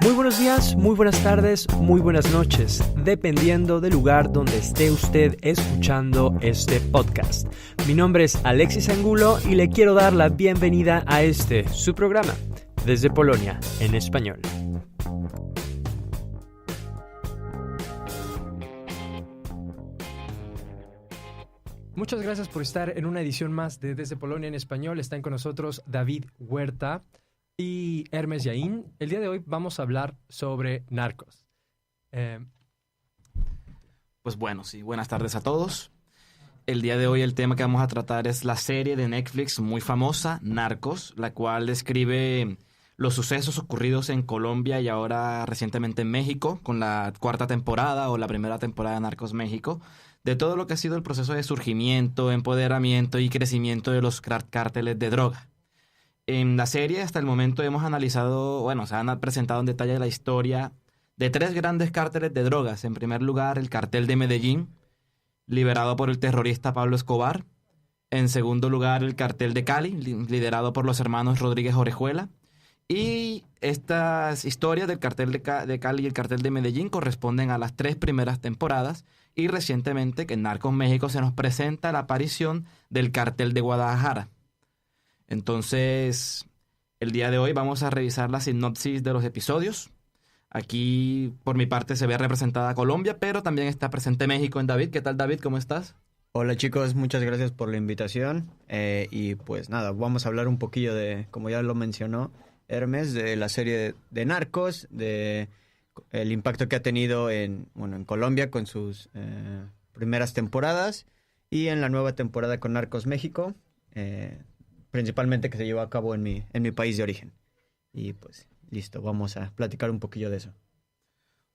Muy buenos días, muy buenas tardes, muy buenas noches, dependiendo del lugar donde esté usted escuchando este podcast. Mi nombre es Alexis Angulo y le quiero dar la bienvenida a su programa, Desde Polonia, en español. Muchas gracias por estar en una edición más de Desde Polonia en español. Están con nosotros David Huerta y Hermes Yaín. El día de hoy vamos a hablar sobre Narcos. Pues bueno, sí, buenas tardes a todos. El día de hoy el tema que vamos a tratar es la serie de Netflix muy famosa, Narcos, la cual describe los sucesos ocurridos en Colombia y ahora recientemente en México, con la cuarta temporada o la primera temporada de Narcos México, de todo lo que ha sido el proceso de surgimiento, empoderamiento y crecimiento de los cárteles de droga. En la serie hasta el momento hemos analizado, se han presentado en detalle la historia de tres grandes cárteles de drogas. En primer lugar, el cartel de Medellín, liderado por el terrorista Pablo Escobar. En segundo lugar, el cartel de Cali, liderado por los hermanos Rodríguez Orejuela. Y estas historias del cartel de Cali y el cartel de Medellín corresponden a las tres primeras temporadas. Y recientemente, que en Narcos México se nos presenta la aparición del cartel de Guadalajara. Entonces, el día de hoy vamos a revisar la sinopsis de los episodios. Aquí, por mi parte, se ve representada Colombia, pero también está presente México en David. ¿Qué tal, David? ¿Cómo estás? Hola chicos, muchas gracias por la invitación. Y pues nada, vamos a hablar un poquillo de, como ya lo mencionó Hermes, de la serie de Narcos, de el impacto que ha tenido en Colombia con sus primeras temporadas y en la nueva temporada con Narcos México, principalmente que se llevó a cabo en mi país de origen. Y pues listo, vamos a platicar un poquillo de eso.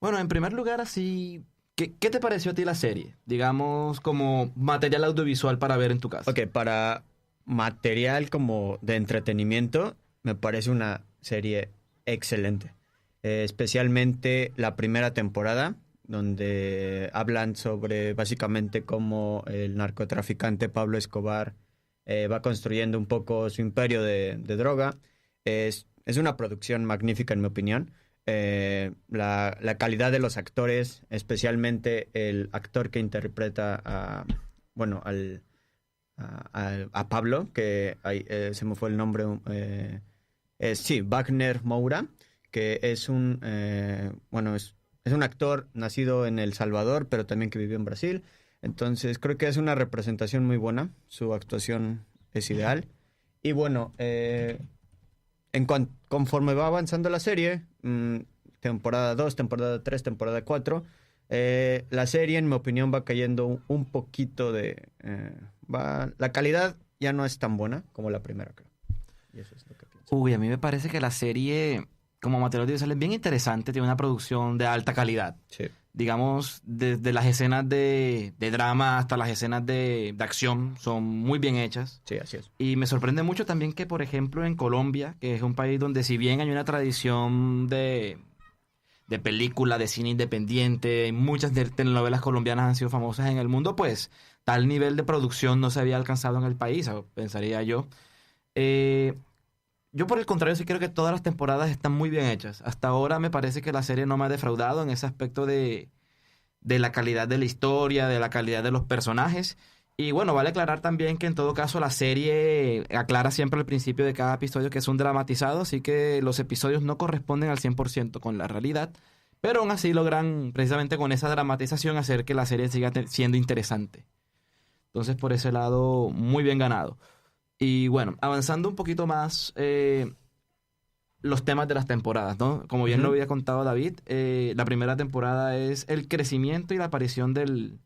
Bueno, en primer lugar, así, ¿qué te pareció a ti la serie? Digamos, como material audiovisual para ver en tu casa. Ok, para material como de entretenimiento, me parece una serie excelente. Especialmente la primera temporada, donde hablan sobre básicamente cómo el narcotraficante Pablo Escobar va construyendo un poco su imperio de droga. Es una producción magnífica, en mi opinión. La calidad de los actores, especialmente el actor que interpreta a Pablo, que se me fue el nombre. Wagner Moura, que es un actor nacido en El Salvador, pero también que vivió en Brasil. Entonces creo que es una representación muy buena. Su actuación es ideal. Y bueno, conforme va avanzando la serie, temporada 2, temporada 3, temporada 4, la serie, en mi opinión, va cayendo un poquito de... la calidad ya no es tan buena como la primera, creo. Y eso es lo que pienso. A mí me parece que la serie, como material audiovisual, es bien interesante. Tiene una producción de alta calidad. Sí. Digamos, desde las escenas de drama hasta las escenas de acción son muy bien hechas. Sí, así es. Y me sorprende mucho también que, por ejemplo, en Colombia, que es un país donde si bien hay una tradición de película, de cine independiente, muchas telenovelas colombianas han sido famosas en el mundo, pues tal nivel de producción no se había alcanzado en el país, pensaría yo. Yo por el contrario sí creo que todas las temporadas están muy bien hechas. Hasta ahora me parece que la serie no me ha defraudado en ese aspecto de la calidad de la historia, de la calidad de los personajes. Y bueno, vale aclarar también que en todo caso la serie aclara siempre al principio de cada episodio que es un dramatizado, así que los episodios no corresponden al 100% con la realidad, pero aún así logran precisamente con esa dramatización hacer que la serie siga siendo interesante. Entonces por ese lado, muy bien ganado. Y bueno, avanzando un poquito más, los temas de las temporadas, ¿no? Como bien lo había contado David, la primera temporada es el crecimiento y la aparición del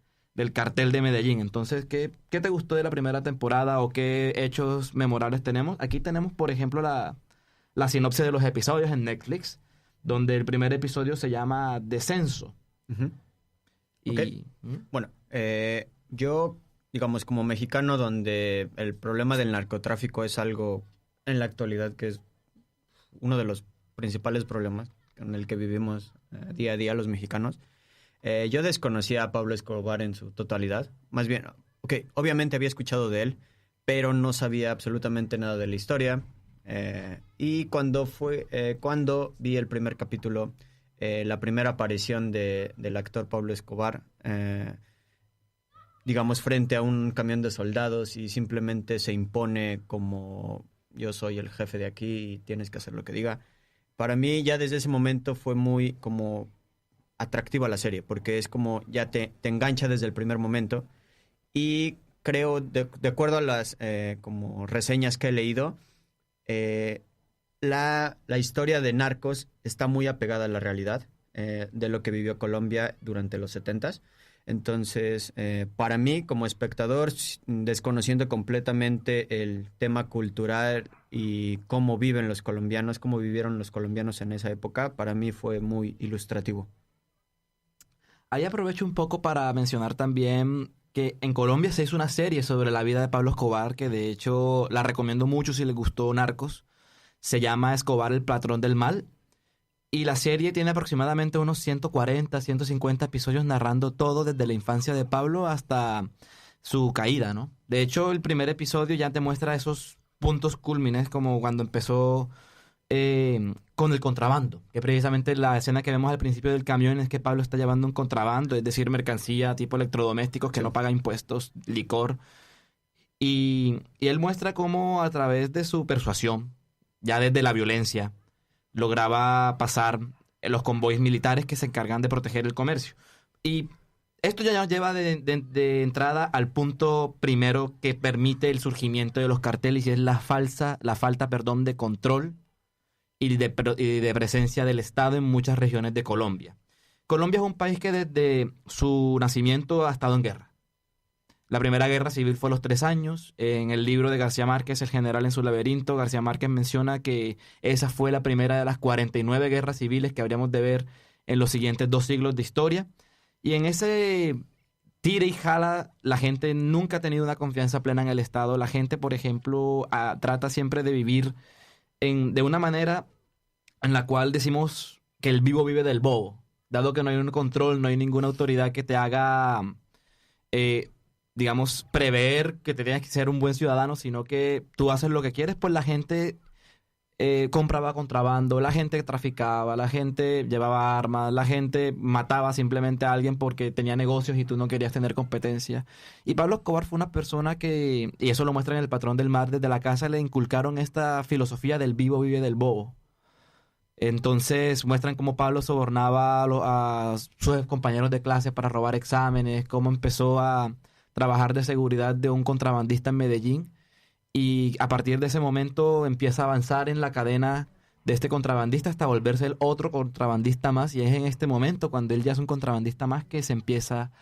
cartel de Medellín. Entonces, ¿qué te gustó de la primera temporada o qué hechos memorables tenemos? Aquí tenemos, por ejemplo, la sinopsis de los episodios en Netflix, donde el primer episodio se llama Descenso. Okay. Bueno, yo... digamos, como mexicano, donde el problema del narcotráfico es algo en la actualidad que es uno de los principales problemas con el que vivimos día a día los mexicanos. Yo desconocía a Pablo Escobar en su totalidad. Más bien, obviamente había escuchado de él, pero no sabía absolutamente nada de la historia. Y cuando vi el primer capítulo, la primera aparición del actor Pablo Escobar, digamos, frente a un camión de soldados y simplemente se impone como yo soy el jefe de aquí y tienes que hacer lo que diga. Para mí ya desde ese momento fue muy como atractiva la serie, porque es como ya te engancha desde el primer momento. Y creo, de acuerdo a las como reseñas que he leído, la historia de Narcos está muy apegada a la realidad de lo que vivió Colombia durante los 70s. Entonces, para mí, como espectador, desconociendo completamente el tema cultural y cómo viven los colombianos, cómo vivieron los colombianos en esa época, para mí fue muy ilustrativo. Ahí aprovecho un poco para mencionar también que en Colombia se hizo una serie sobre la vida de Pablo Escobar, que de hecho la recomiendo mucho si les gustó Narcos. Se llama Escobar, el patrón del mal. Y la serie tiene aproximadamente unos 140, 150 episodios narrando todo desde la infancia de Pablo hasta su caída, ¿no? De hecho, el primer episodio ya te muestra esos puntos cúlmines, como cuando empezó con el contrabando, que precisamente la escena que vemos al principio del camión es que Pablo está llevando un contrabando, es decir, mercancía tipo electrodomésticos que no paga impuestos, licor. Y él muestra cómo a través de su persuasión, ya desde la violencia, lograba pasar los convoys militares que se encargan de proteger el comercio. Y esto ya nos lleva de entrada al punto primero que permite el surgimiento de los carteles, y es la falta, de control y de presencia del Estado en muchas regiones de Colombia. Colombia es un país que desde su nacimiento ha estado en guerra. La primera guerra civil fue a los 3 años. En el libro de García Márquez, El general en su laberinto, García Márquez menciona que esa fue la primera de las 49 guerras civiles que habríamos de ver en los siguientes 2 siglos de historia. Y en ese tira y jala, la gente nunca ha tenido una confianza plena en el Estado. La gente, por ejemplo, trata siempre de vivir de una manera en la cual decimos que el vivo vive del bobo. Dado que no hay un control, no hay ninguna autoridad que te haga digamos, prever que te tienes que ser un buen ciudadano, sino que tú haces lo que quieres, pues la gente compraba contrabando, la gente traficaba, la gente llevaba armas, la gente mataba simplemente a alguien porque tenía negocios y tú no querías tener competencia. Y Pablo Escobar fue una persona que, y eso lo muestra en El patrón del mal, desde la casa le inculcaron esta filosofía del vivo vive del bobo. Entonces muestran cómo Pablo sobornaba a sus compañeros de clase para robar exámenes, cómo empezó a trabajar de seguridad de un contrabandista en Medellín, y a partir de ese momento empieza a avanzar en la cadena de este contrabandista hasta volverse el otro contrabandista más, y es en este momento, cuando él ya es un contrabandista más, que se empieza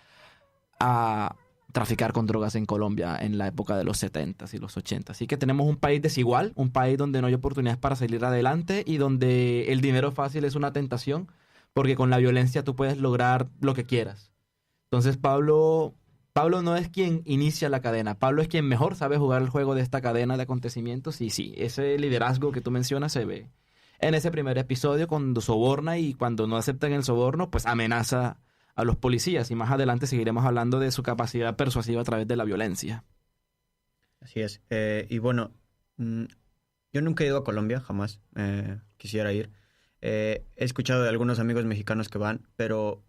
a traficar con drogas en Colombia en la época de los 70s y los 80s. Así que tenemos un país desigual, un país donde no hay oportunidades para salir adelante y donde el dinero fácil es una tentación, porque con la violencia tú puedes lograr lo que quieras. Entonces Pablo no es quien inicia la cadena. Pablo es quien mejor sabe jugar el juego de esta cadena de acontecimientos. Y sí, ese liderazgo que tú mencionas se ve en ese primer episodio cuando soborna, y cuando no aceptan el soborno, pues amenaza a los policías. Y más adelante seguiremos hablando de su capacidad persuasiva a través de la violencia. Así es. Y bueno, yo nunca he ido a Colombia, jamás. Quisiera ir. He escuchado de algunos amigos mexicanos que van, pero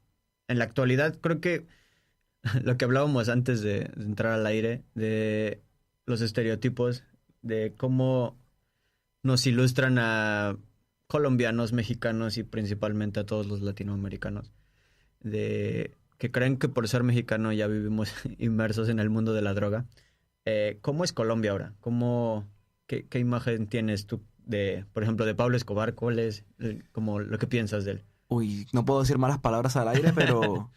en la actualidad creo que lo que hablábamos antes de entrar al aire, de los estereotipos, de cómo nos ilustran a colombianos, mexicanos y principalmente a todos los latinoamericanos, de que creen que por ser mexicano ya vivimos inmersos en el mundo de la droga. ¿Cómo es Colombia ahora? ¿Qué imagen tienes tú de, por ejemplo, de Pablo Escobar? ¿Cuál es como lo que piensas de él? Uy, no puedo decir malas palabras al aire, pero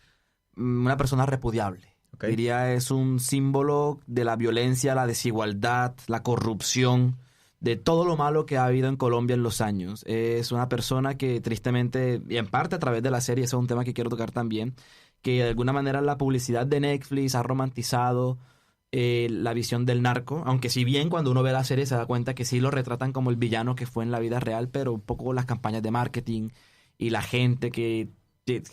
una persona repudiable. Okay. Diría, es un símbolo de la violencia, la desigualdad, la corrupción, de todo lo malo que ha habido en Colombia en los años. Es una persona que tristemente, y en parte a través de la serie, ese es un tema que quiero tocar también, que de alguna manera la publicidad de Netflix ha romantizado la visión del narco, aunque si bien cuando uno ve la serie se da cuenta que sí lo retratan como el villano que fue en la vida real, pero un poco las campañas de marketing y la gente que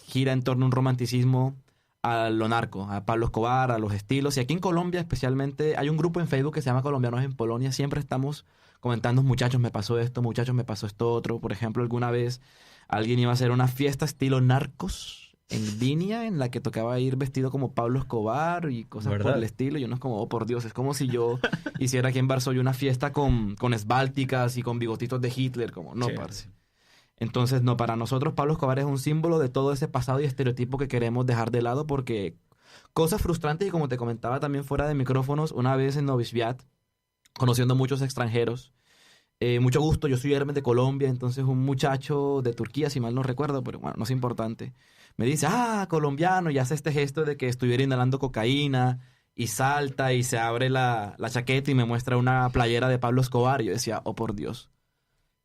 gira en torno a un romanticismo a lo narco, a Pablo Escobar, a los estilos. Y aquí en Colombia especialmente hay un grupo en Facebook que se llama Colombianos en Polonia. Siempre estamos comentando, muchachos, me pasó esto, muchachos, me pasó esto otro. Por ejemplo, alguna vez alguien iba a hacer una fiesta estilo Narcos en Viña, en la que tocaba ir vestido como Pablo Escobar y cosas ¿Verdad? por el estilo. Y uno es como, oh, por Dios, es como si yo hiciera aquí en Varsovia una fiesta con esbálticas y con bigotitos de Hitler, como, no, Sí. parce. Entonces, no, para nosotros Pablo Escobar es un símbolo de todo ese pasado y estereotipo que queremos dejar de lado porque cosas frustrantes, y como te comentaba también fuera de micrófonos, una vez en Novi Sad, conociendo muchos extranjeros, mucho gusto, yo soy Hermes de Colombia, entonces un muchacho de Turquía, si mal no recuerdo, pero bueno, no es importante, me dice, colombiano, y hace este gesto de que estuviera inhalando cocaína, y salta y se abre la chaqueta y me muestra una playera de Pablo Escobar, y yo decía, oh por Dios,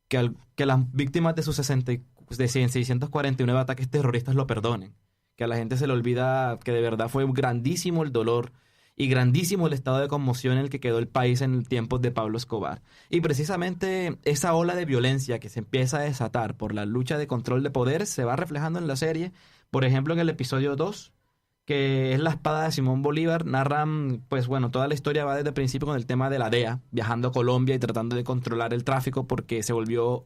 que las víctimas de sus 649 ataques terroristas lo perdonen, que a la gente se le olvida que de verdad fue grandísimo el dolor y grandísimo el estado de conmoción en el que quedó el país en tiempos de Pablo Escobar. Y precisamente esa ola de violencia que se empieza a desatar por la lucha de control de poder se va reflejando en la serie. Por ejemplo, en el episodio 2, que es la espada de Simón Bolívar, narran, pues bueno, toda la historia va desde el principio con el tema de la DEA, viajando a Colombia y tratando de controlar el tráfico porque se volvió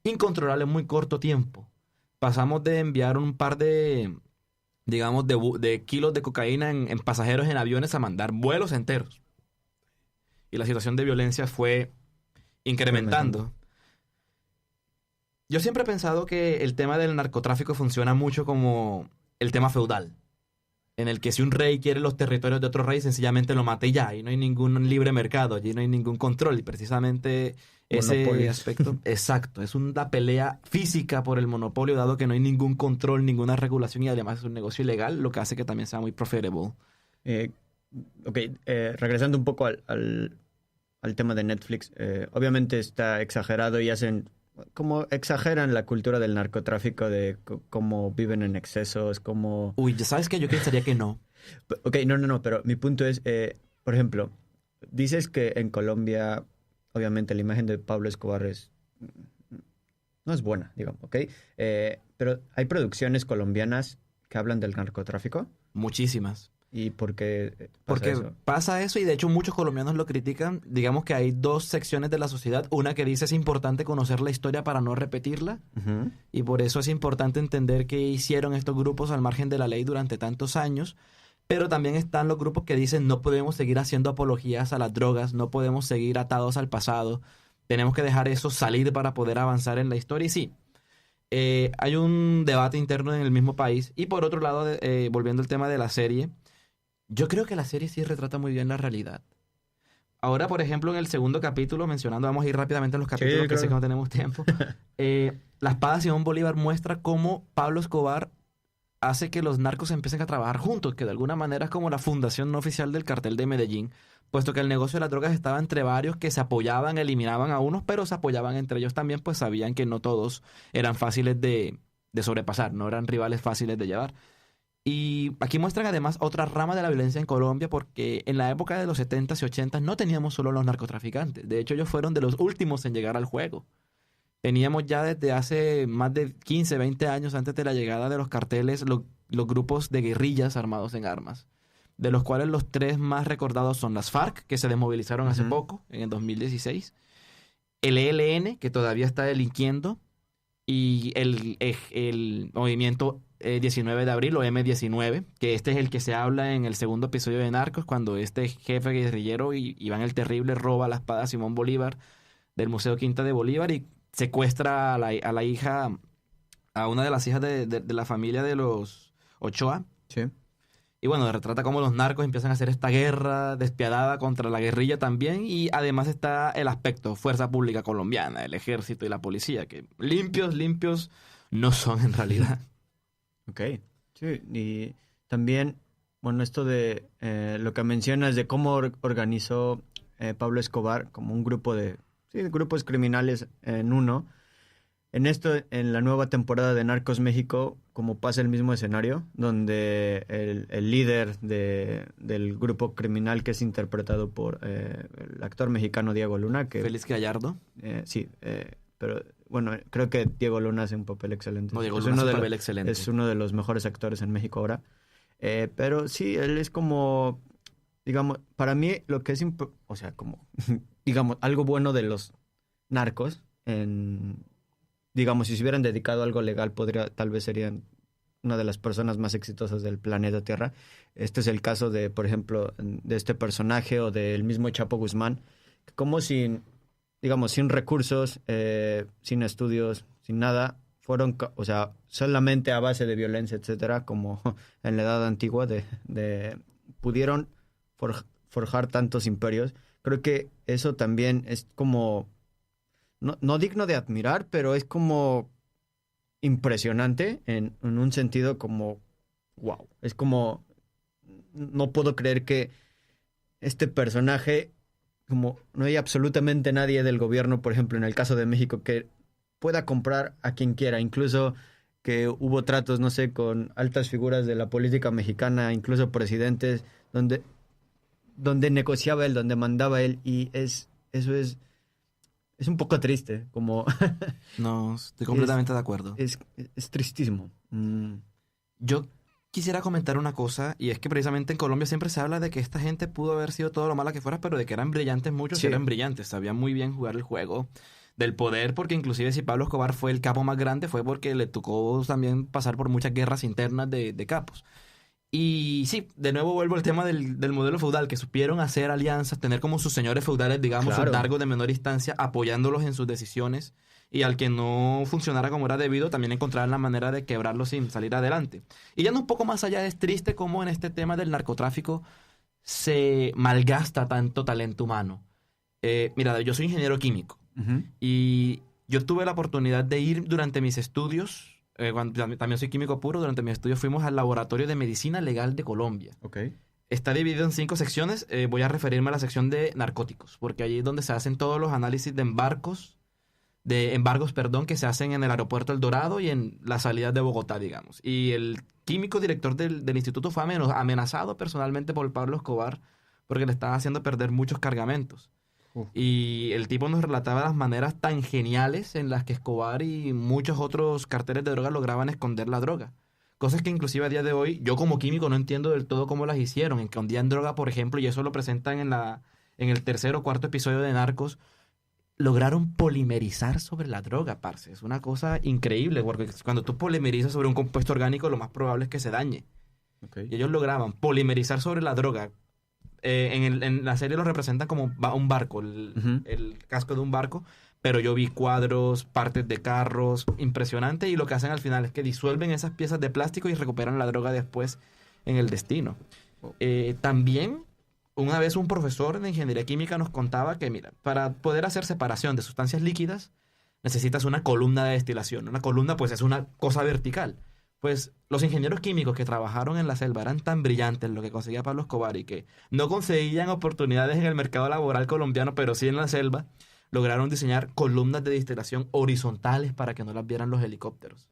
incontrolable en muy corto tiempo. Pasamos de enviar un par de, digamos, de kilos de cocaína en pasajeros en aviones a mandar vuelos enteros. Y la situación de violencia fue incrementando. Yo siempre he pensado que el tema del narcotráfico funciona mucho como el tema feudal, en el que si un rey quiere los territorios de otro rey, sencillamente lo mata y ya, y no hay ningún libre mercado, allí no hay ningún control, y precisamente ese Monopolios. aspecto, exacto, es una pelea física por el monopolio, dado que no hay ningún control, ninguna regulación, y además es un negocio ilegal, lo que hace que también sea muy profitable. Ok, regresando un poco al tema de Netflix, obviamente está exagerado y como exageran la cultura del narcotráfico, de cómo viven en excesos, cómo... Uy, ya sabes que yo pensaría que no. Ok, no, pero mi punto es, por ejemplo, dices que en Colombia, obviamente la imagen de Pablo Escobar no es buena, digamos, ¿ok? Pero hay producciones colombianas que hablan del narcotráfico. Muchísimas. ¿Y por qué pasa Porque eso? pasa eso y de hecho muchos colombianos lo critican. Digamos que hay dos secciones de la sociedad. Una que dice es importante conocer la historia para no repetirla. Ujú. Y por eso es importante entender qué hicieron estos grupos al margen de la ley durante tantos años. Pero también están los grupos que dicen no podemos seguir haciendo apologías a las drogas, no podemos seguir atados al pasado. Tenemos que dejar eso salir para poder avanzar en la historia. Y sí, hay un debate interno en el mismo país. Y por otro lado, volviendo al tema de la serie, yo creo que la serie sí retrata muy bien la realidad. Ahora, por ejemplo, en el segundo capítulo, mencionando, vamos a ir rápidamente a los capítulos que claro. sé que no tenemos tiempo. La espada de Simón Bolívar muestra cómo Pablo Escobar hace que los narcos empiecen a trabajar juntos, que de alguna manera es como la fundación no oficial del cartel de Medellín, puesto que el negocio de las drogas estaba entre varios que se apoyaban, eliminaban a unos, pero se apoyaban entre ellos también, pues sabían que no todos eran fáciles de sobrepasar, no eran rivales fáciles de llevar. Y aquí muestran además otra rama de la violencia en Colombia, porque en la época de los 70s y 80s no teníamos solo los narcotraficantes. De hecho, ellos fueron de los últimos en llegar al juego. Teníamos ya desde hace más de 15, 20 años antes de la llegada de los carteles, los grupos de guerrillas armados en armas, de los cuales los tres más recordados son las FARC, que se desmovilizaron hace Ujú. poco, en el 2016, el ELN, que todavía está delinquiendo, y el movimiento 19 de abril o M19, que este es el que se habla en el segundo episodio de Narcos, cuando este jefe guerrillero Iván el Terrible roba la espada a Simón Bolívar del Museo Quinta de Bolívar y secuestra a la hija, a una de las hijas de la familia de los Ochoa. Sí. Y bueno, retrata cómo los narcos empiezan a hacer esta guerra despiadada contra la guerrilla también. Y además está el aspecto fuerza pública colombiana, el ejército y la policía, que limpios no son en realidad. Ok. Sí, y también, bueno, esto de lo que mencionas de cómo organizó Pablo Escobar como un grupo de grupos criminales en uno. En esto, en la nueva temporada de Narcos México, como pasa el mismo escenario, donde el líder del grupo criminal, que es interpretado por el actor mexicano Diego Luna, que Félix Gallardo. sí, pero bueno, creo que Diego Luna hace un papel excelente. No, Diego Es Luna uno hace un de papel excelente. Es uno de los mejores actores en México ahora. Pero sí, él es como, digamos, para mí lo que es, o sea, como, digamos, algo bueno de los narcos. Digamos, si se hubieran dedicado a algo legal, tal vez serían una de las personas más exitosas del planeta Tierra. Este es el caso de, por ejemplo, de este personaje o del mismo Chapo Guzmán, que como sin recursos, sin estudios, sin nada, o sea, solamente a base de violencia, etcétera, como en la edad antigua, pudieron forjar tantos imperios. Creo que eso también es como, no digno de admirar, pero es como impresionante en un sentido como, wow. Es como, no puedo creer que este personaje, como no hay absolutamente nadie del gobierno, por ejemplo, en el caso de México, que pueda comprar a quien quiera, incluso que hubo tratos, no sé, con altas figuras de la política mexicana, incluso presidentes, donde negociaba él, donde mandaba él, y eso es un poco triste, como... No, estoy completamente de acuerdo. Es tristísimo. Yo quisiera comentar una cosa, y es que precisamente en Colombia siempre se habla de que esta gente pudo haber sido todo lo mala que fuera, pero de que eran brillantes muchos, Sí. eran brillantes, sabían muy bien jugar el juego del poder, porque inclusive si Pablo Escobar fue el capo más grande, fue porque le tocó también pasar por muchas guerras internas de capos. Y sí, de nuevo vuelvo al tema del modelo feudal, que supieron hacer alianzas, tener como sus señores feudales, digamos, Claro. sus largos de menor instancia, apoyándolos en sus decisiones, y al que no funcionara como era debido, también encontraron la manera de quebrarlo sin salir adelante. Y yendo un poco más allá, es triste cómo en este tema del narcotráfico se malgasta tanto talento humano. Mira, yo soy ingeniero químico, Ujú. y yo tuve la oportunidad de ir durante mis estudios, también soy químico puro, durante mis estudios fuimos al Laboratorio de Medicina Legal de Colombia. Ok. Está dividido en 5 secciones. Voy a referirme a la sección de narcóticos, porque allí es donde se hacen todos los análisis de embargos, que se hacen en el aeropuerto El Dorado y en la salida de Bogotá, digamos. Y el químico director del instituto fue amenazado personalmente por Pablo Escobar porque le estaba haciendo perder muchos cargamentos. Y el tipo nos relataba las maneras tan geniales en las que Escobar y muchos otros carteles de droga lograban esconder la droga. Cosas que inclusive a día de hoy, yo como químico no entiendo del todo cómo las hicieron. Escondían droga, por ejemplo, y eso lo presentan en el tercer o cuarto episodio de Narcos. Lograron polimerizar sobre la droga, parce. Es una cosa increíble, porque cuando tú polimerizas sobre un compuesto orgánico, lo más probable es que se dañe. Okay. Y ellos lograban polimerizar sobre la droga. En la serie lo representan como un barco, el casco de un barco, pero yo vi cuadros, partes de carros, impresionante, y lo que hacen al final es que disuelven esas piezas de plástico y recuperan la droga después en el destino. También, una vez un profesor de ingeniería química nos contaba que, mira, para poder hacer separación de sustancias líquidas, necesitas una columna de destilación. Una columna, pues, es una cosa vertical. Pues los ingenieros químicos que trabajaron en la selva eran tan brillantes en lo que conseguía Pablo Escobar y que no conseguían oportunidades en el mercado laboral colombiano, pero sí en la selva, lograron diseñar columnas de destilación horizontales para que no las vieran los helicópteros.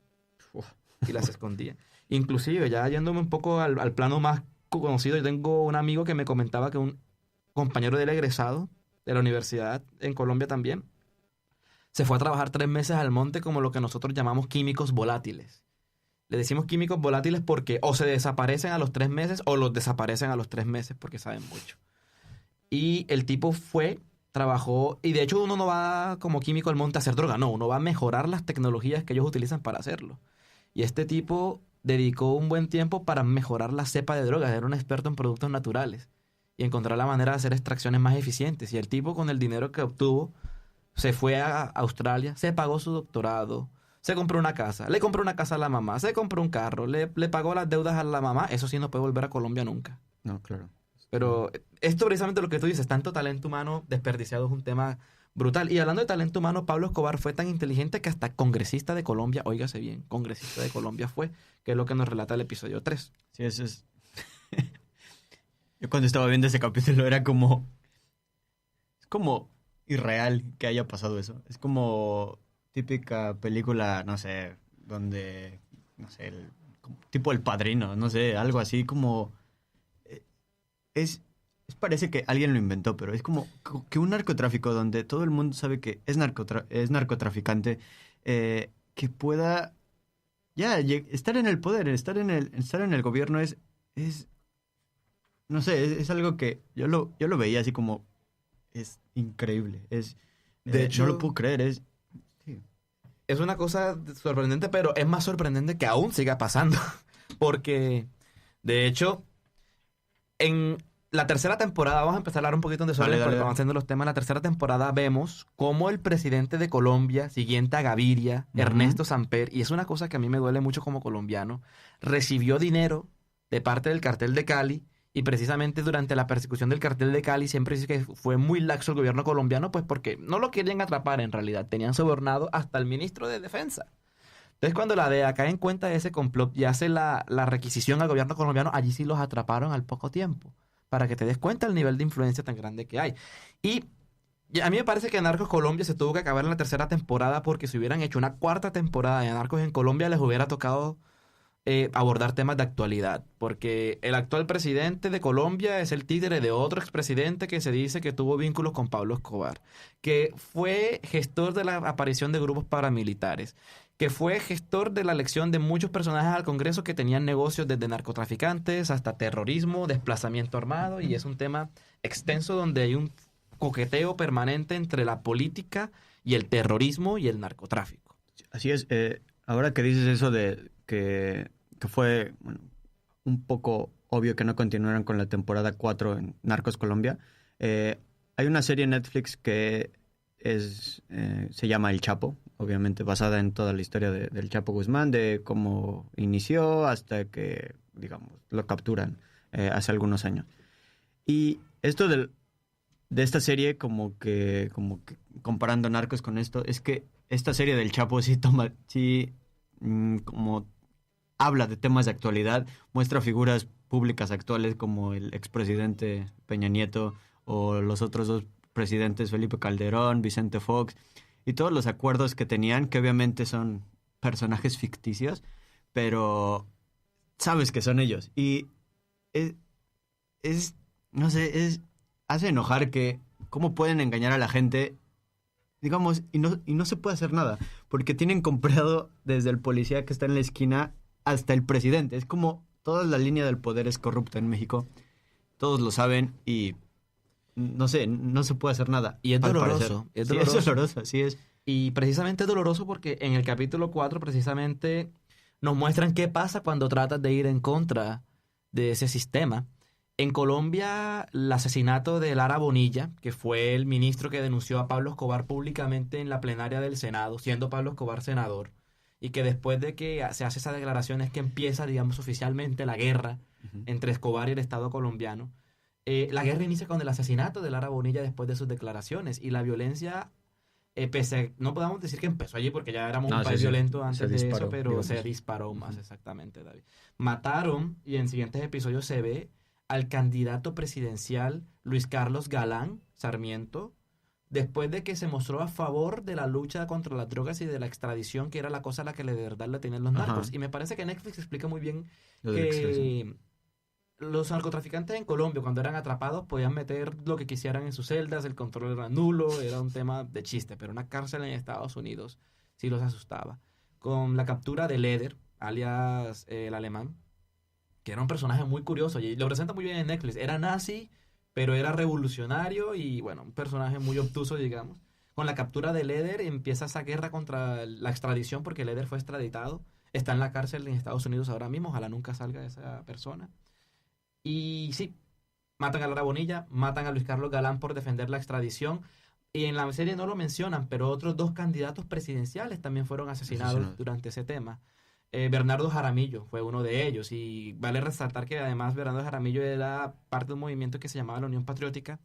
Y las escondían. Inclusive, ya yéndome un poco al plano más conocido, yo tengo un amigo que me comentaba que un compañero del egresado de la universidad en Colombia también se fue a trabajar 3 meses al monte como lo que nosotros llamamos químicos volátiles. Le decimos químicos volátiles porque o se desaparecen a los 3 meses o los desaparecen a los 3 meses porque saben mucho. Y el tipo trabajó, y de hecho uno no va como químico al monte a hacer droga, no, uno va a mejorar las tecnologías que ellos utilizan para hacerlo. Y este tipo dedicó un buen tiempo para mejorar la cepa de drogas, era un experto en productos naturales y encontrar la manera de hacer extracciones más eficientes. Y el tipo con el dinero que obtuvo se fue a Australia, se pagó su doctorado, se compró una casa, le compró una casa a la mamá, se compró un carro, le pagó las deudas a la mamá. Eso sí, no puede volver a Colombia nunca. No, claro. Pero esto precisamente lo que tú dices, tanto talento humano desperdiciado es un tema brutal. Y hablando de talento humano, Pablo Escobar fue tan inteligente que hasta congresista de Colombia, óigase bien, congresista de Colombia fue, que es lo que nos relata el episodio 3. Sí, eso es... Yo cuando estaba viendo ese capítulo era como... Es como irreal que haya pasado eso. Es como típica película, no sé, donde... No sé, tipo El Padrino, no sé, algo así como... Parece que alguien lo inventó, pero es como que un narcotráfico donde todo el mundo sabe que es narcotraficante, que pueda ya estar en el poder, estar en el gobierno es no sé, es algo que yo lo veía así como es increíble, es De hecho, no lo puedo creer. Sí. Es una cosa sorprendente, pero es más sorprendente que aún siga pasando. Porque, de hecho, en la tercera temporada, vamos a empezar a hablar un poquito de spoilers porque vamos haciendo los temas. En la tercera temporada vemos cómo el presidente de Colombia, siguiente a Gaviria, Ernesto Samper, y es una cosa que a mí me duele mucho como colombiano, recibió dinero de parte del cartel de Cali, y precisamente durante la persecución del cartel de Cali siempre dice que fue muy laxo el gobierno colombiano, pues porque no lo querían atrapar en realidad, tenían sobornado hasta el ministro de Defensa. Entonces, cuando la DEA cae en cuenta de ese complot y hace la requisición al gobierno colombiano, allí sí los atraparon al poco tiempo, para que te des cuenta del nivel de influencia tan grande que hay. Y a mí me parece que Narcos Colombia se tuvo que acabar en la tercera temporada, porque si hubieran hecho una cuarta temporada de Narcos en Colombia, les hubiera tocado abordar temas de actualidad, porque el actual presidente de Colombia es el títere de otro expresidente que se dice que tuvo vínculos con Pablo Escobar, que fue gestor de la aparición de grupos paramilitares, que fue gestor de la elección de muchos personajes al Congreso que tenían negocios desde narcotraficantes hasta terrorismo, desplazamiento armado, y es un tema extenso donde hay un coqueteo permanente entre la política y el terrorismo y el narcotráfico. Así es. Ahora que dices eso de que fue un poco obvio que no continuaron con la temporada 4 en Narcos Colombia, hay una serie en Netflix que se llama El Chapo, obviamente basada en toda la historia del Chapo Guzmán, de cómo inició hasta que, digamos, lo capturan hace algunos años. Y esto de esta serie, como que comparando Narcos con esto, es que esta serie del Chapo como habla de temas de actualidad, muestra figuras públicas actuales como el expresidente Peña Nieto o los otros dos presidentes, Felipe Calderón, Vicente Fox, y todos los acuerdos que tenían, que obviamente son personajes ficticios, pero sabes que son ellos. Y no sé, hace enojar que cómo pueden engañar a la gente, digamos, y no se puede hacer nada, porque tienen comprado desde el policía que está en la esquina hasta el presidente. Es como toda la línea del poder es corrupta en México, todos lo saben y no sé, no se puede hacer nada. Y es doloroso. Es doloroso, así es. Y precisamente es doloroso porque en el capítulo 4 precisamente nos muestran qué pasa cuando tratas de ir en contra de ese sistema. En Colombia, el asesinato de Lara Bonilla, que fue el ministro que denunció a Pablo Escobar públicamente en la plenaria del Senado, siendo Pablo Escobar senador, y que después de que se hace esa declaración es que empieza, digamos, oficialmente la guerra entre Escobar y el Estado colombiano. La guerra inicia con el asesinato de Lara Bonilla después de sus declaraciones, y la violencia, no podemos decir que empezó allí porque ya éramos un país violento antes de eso, pero digamos, se disparó más, exactamente, David. Mataron, y en siguientes episodios se ve al candidato presidencial Luis Carlos Galán Sarmiento, después de que se mostró a favor de la lucha contra las drogas y de la extradición, que era la cosa a la que de verdad le tenían los narcos. Y me parece que Netflix explica muy bien que los narcotraficantes en Colombia, cuando eran atrapados, podían meter lo que quisieran en sus celdas, el control era nulo, era un tema de chiste, pero una cárcel en Estados Unidos sí los asustaba. Con la captura de Leder, alias el alemán, que era un personaje muy curioso, y lo presenta muy bien en Netflix. Era nazi, pero era revolucionario y, bueno, un personaje muy obtuso, digamos. Con la captura de Leder empieza esa guerra contra la extradición, porque Leder fue extraditado. Está en la cárcel en Estados Unidos ahora mismo, ojalá nunca salga esa persona. Y sí, matan a Lara Bonilla, matan a Luis Carlos Galán por defender la extradición. Y en la serie no lo mencionan, pero otros dos candidatos presidenciales también fueron asesinados durante ese tema. Bernardo Jaramillo fue uno de ellos, y vale resaltar que además Bernardo Jaramillo era parte de un movimiento que se llamaba la Unión Patriótica,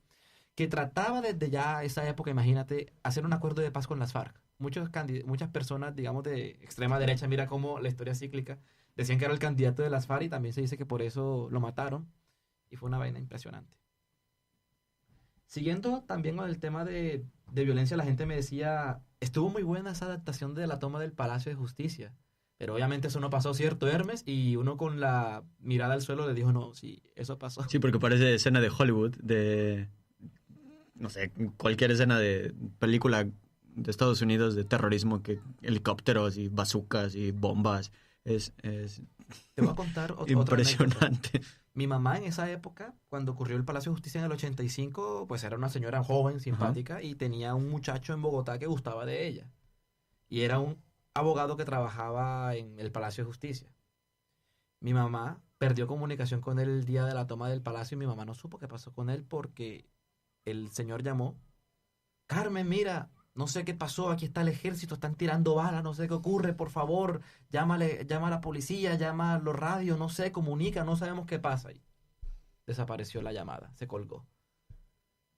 que trataba desde ya esa época, imagínate, hacer un acuerdo de paz con las FARC. Muchas personas, digamos, de extrema derecha, mira cómo la historia cíclica, decían que era el candidato de las FARC, y también se dice que por eso lo mataron, y fue una vaina impresionante. Siguiendo también con el tema de violencia, la gente me decía, estuvo muy buena esa adaptación de la toma del Palacio de Justicia. Pero obviamente eso no pasó, ¿cierto, Hermes? Y uno con la mirada al suelo le dijo, no, sí, eso pasó. Sí, porque parece escena de Hollywood, no sé, cualquier escena de película de Estados Unidos de terrorismo, que helicópteros y bazucas y bombas. Te voy a contar impresionante. Mi mamá en esa época, cuando ocurrió el Palacio de Justicia en el 85, pues era una señora joven, simpática, y tenía un muchacho en Bogotá que gustaba de ella. Y era un abogado que trabajaba en el Palacio de Justicia. Mi mamá perdió comunicación con él el día de la toma del palacio y mi mamá no supo qué pasó con él porque el señor llamó. Carmen, mira, no sé qué pasó, aquí está el ejército, están tirando balas, no sé qué ocurre, por favor, llama a la policía, llama a los radios, no sé, comunica, no sabemos qué pasa. Y desapareció la llamada, se colgó.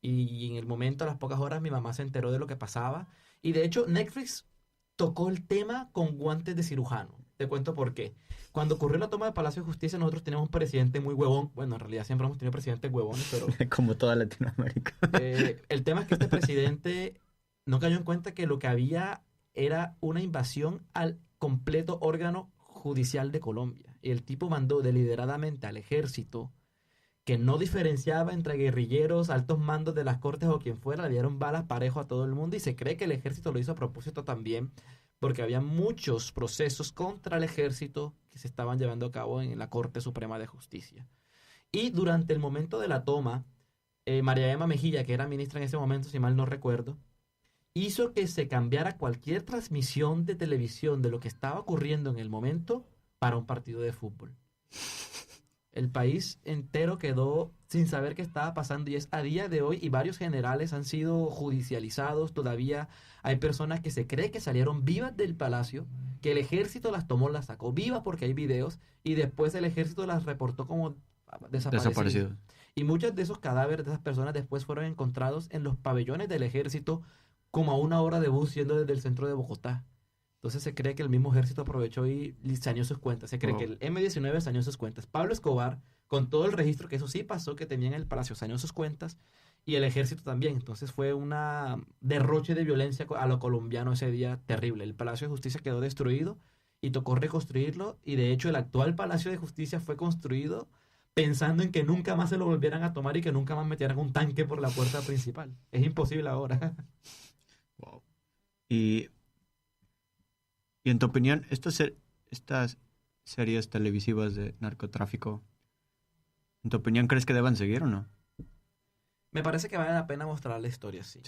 Y en el momento, a las pocas horas, mi mamá se enteró de lo que pasaba. Y de hecho, Netflix tocó el tema con guantes de cirujano. Te cuento por qué. Cuando ocurrió la toma del Palacio de Justicia, nosotros teníamos un presidente muy huevón. Bueno, en realidad siempre hemos tenido presidentes huevones, pero... Como toda Latinoamérica. El tema es que este presidente no cayó en cuenta que lo que había era una invasión al completo órgano judicial de Colombia. Y el tipo mandó deliberadamente al ejército, que no diferenciaba entre guerrilleros, altos mandos de las cortes o quien fuera, le dieron balas parejo a todo el mundo y se cree que el ejército lo hizo a propósito también porque había muchos procesos contra el ejército que se estaban llevando a cabo en la Corte Suprema de Justicia. Y durante el momento de la toma, María Emma Mejía, que era ministra en ese momento, si mal no recuerdo, hizo que se cambiara cualquier transmisión de televisión de lo que estaba ocurriendo en el momento para un partido de fútbol. El país entero quedó sin saber qué estaba pasando y es a día de hoy y varios generales han sido judicializados. Todavía hay personas que se cree que salieron vivas del palacio, que el ejército las tomó, las sacó vivas porque hay videos y después el ejército las reportó como desaparecidas. Y muchos de esos cadáveres de esas personas después fueron encontrados en los pabellones del ejército como a 1 hora de bus yendo desde el centro de Bogotá. Entonces se cree que el mismo ejército aprovechó y saneó sus cuentas. Se cree que el M-19 saneó sus cuentas. Pablo Escobar, con todo el registro, que eso sí pasó, que tenía en el palacio, saneó sus cuentas. Y el ejército también. Entonces fue una derroche de violencia a lo colombiano ese día terrible. El Palacio de Justicia quedó destruido y tocó reconstruirlo. Y de hecho el actual Palacio de Justicia fue construido pensando en que nunca más se lo volvieran a tomar y que nunca más metieran un tanque por la puerta principal. Es imposible ahora. Wow. Y en tu opinión, estas series televisivas de narcotráfico, ¿en tu opinión crees que deban seguir o no? Me parece que vale la pena mostrar la historia, sí.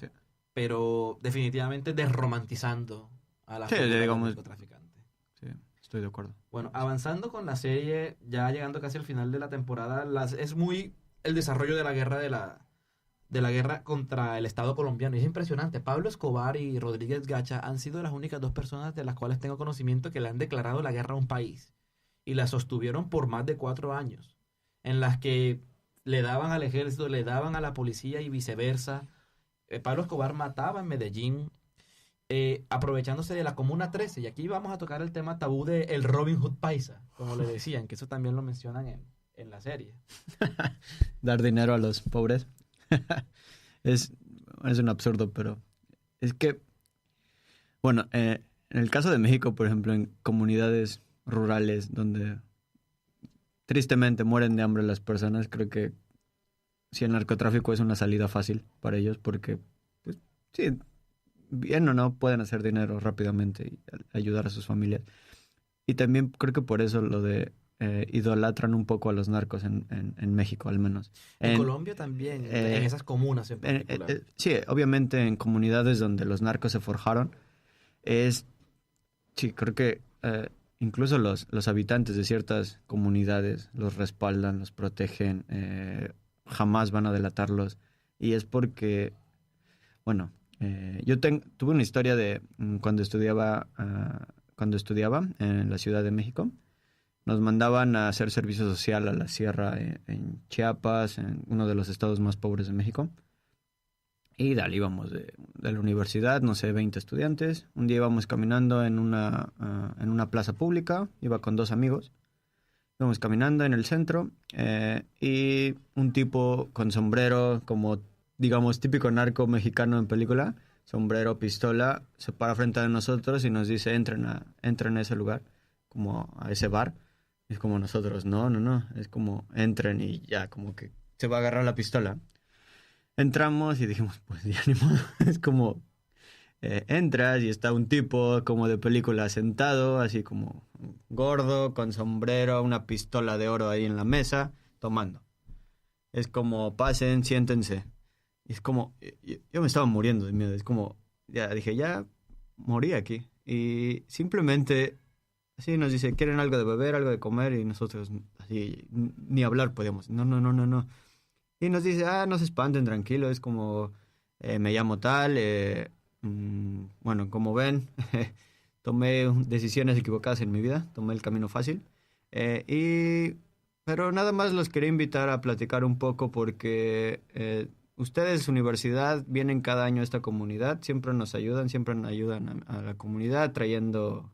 Pero definitivamente desromantizando a la figura del narcotraficante. Sí, estoy de acuerdo. Bueno, avanzando con la serie, ya llegando casi al final de la temporada, es muy el desarrollo de la guerra contra el Estado colombiano. Y es impresionante. Pablo Escobar y Rodríguez Gacha han sido las únicas 2 personas de las cuales tengo conocimiento que le han declarado la guerra a un país. Y la sostuvieron por más de 4 años. En las que le daban al ejército, le daban a la policía y viceversa. Pablo Escobar mataba en Medellín, aprovechándose de la Comuna 13. Y aquí vamos a tocar el tema tabú de el Robin Hood paisa, como le decían, que eso también lo mencionan en la serie. Dar dinero a los pobres. Es un absurdo, pero es que, bueno, en el caso de México, por ejemplo, en comunidades rurales donde tristemente mueren de hambre las personas, creo que si el narcotráfico es una salida fácil para ellos porque, pues, sí, bien o no, pueden hacer dinero rápidamente y ayudar a sus familias. Y también creo que por eso lo de idolatran un poco a los narcos en México, al menos. En Colombia también, en esas comunas en particular. Sí, obviamente en comunidades donde los narcos se forjaron, sí, creo que incluso los habitantes de ciertas comunidades los respaldan, los protegen, jamás van a delatarlos. Y es porque, bueno, yo tuve una historia de cuando estudiaba en la Ciudad de México. Nos mandaban a hacer servicio social a la sierra en Chiapas, en uno de los estados más pobres de México. Y dale, íbamos de la universidad, no sé, 20 estudiantes. Un día íbamos caminando en una plaza pública, iba con 2 amigos. Íbamos caminando en el centro y un tipo con sombrero, como digamos típico narco mexicano en película, sombrero, pistola, se para frente a nosotros y nos dice, entren a ese lugar, como a ese bar. Es como nosotros, no, es como entren y ya, como que se va a agarrar la pistola. Entramos y dijimos, pues ya ni modo. Es como, entras y está un tipo como de película sentado, así como gordo, con sombrero, una pistola de oro ahí en la mesa, tomando. Es como, pasen, siéntense. Y es como, yo me estaba muriendo de miedo. Es como, ya dije, ya morí aquí. Y simplemente, así nos dice, ¿quieren algo de beber, algo de comer? Y nosotros, así, ni hablar podíamos. No. Y nos dice, no se espanten, tranquilo. Es como, me llamo tal. Bueno, como ven, tomé decisiones equivocadas en mi vida. Tomé el camino fácil. Pero nada más los quería invitar a platicar un poco porque ustedes, universidad, vienen cada año a esta comunidad, siempre nos ayudan a la comunidad trayendo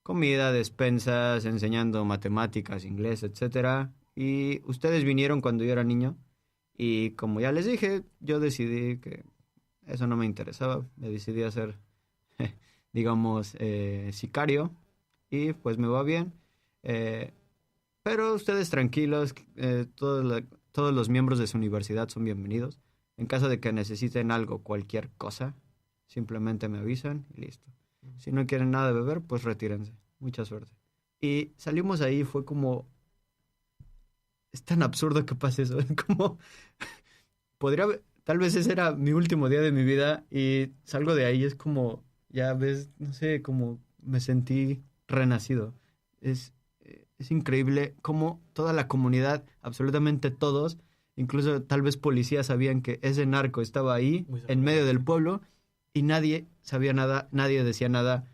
comida, despensas, enseñando matemáticas, inglés, etcétera. Y ustedes vinieron cuando yo era niño y como ya les dije, yo decidí que eso no me interesaba, me decidí a ser, digamos, sicario y pues me va bien. Pero ustedes tranquilos, todos los miembros de su universidad son bienvenidos. En caso de que necesiten algo, cualquier cosa, simplemente me avisan y listo. Si no quieren nada de beber, pues retírense. Mucha suerte. Y salimos ahí, fue como... Es tan absurdo que pase eso. Es como... Tal vez ese era mi último día de mi vida y salgo de ahí, es como... Ya ves, no sé, como me sentí renacido. Es increíble cómo toda la comunidad, absolutamente todos, incluso tal vez policías sabían que ese narco estaba ahí, en medio del pueblo, y nadie sabía nada, nadie decía nada,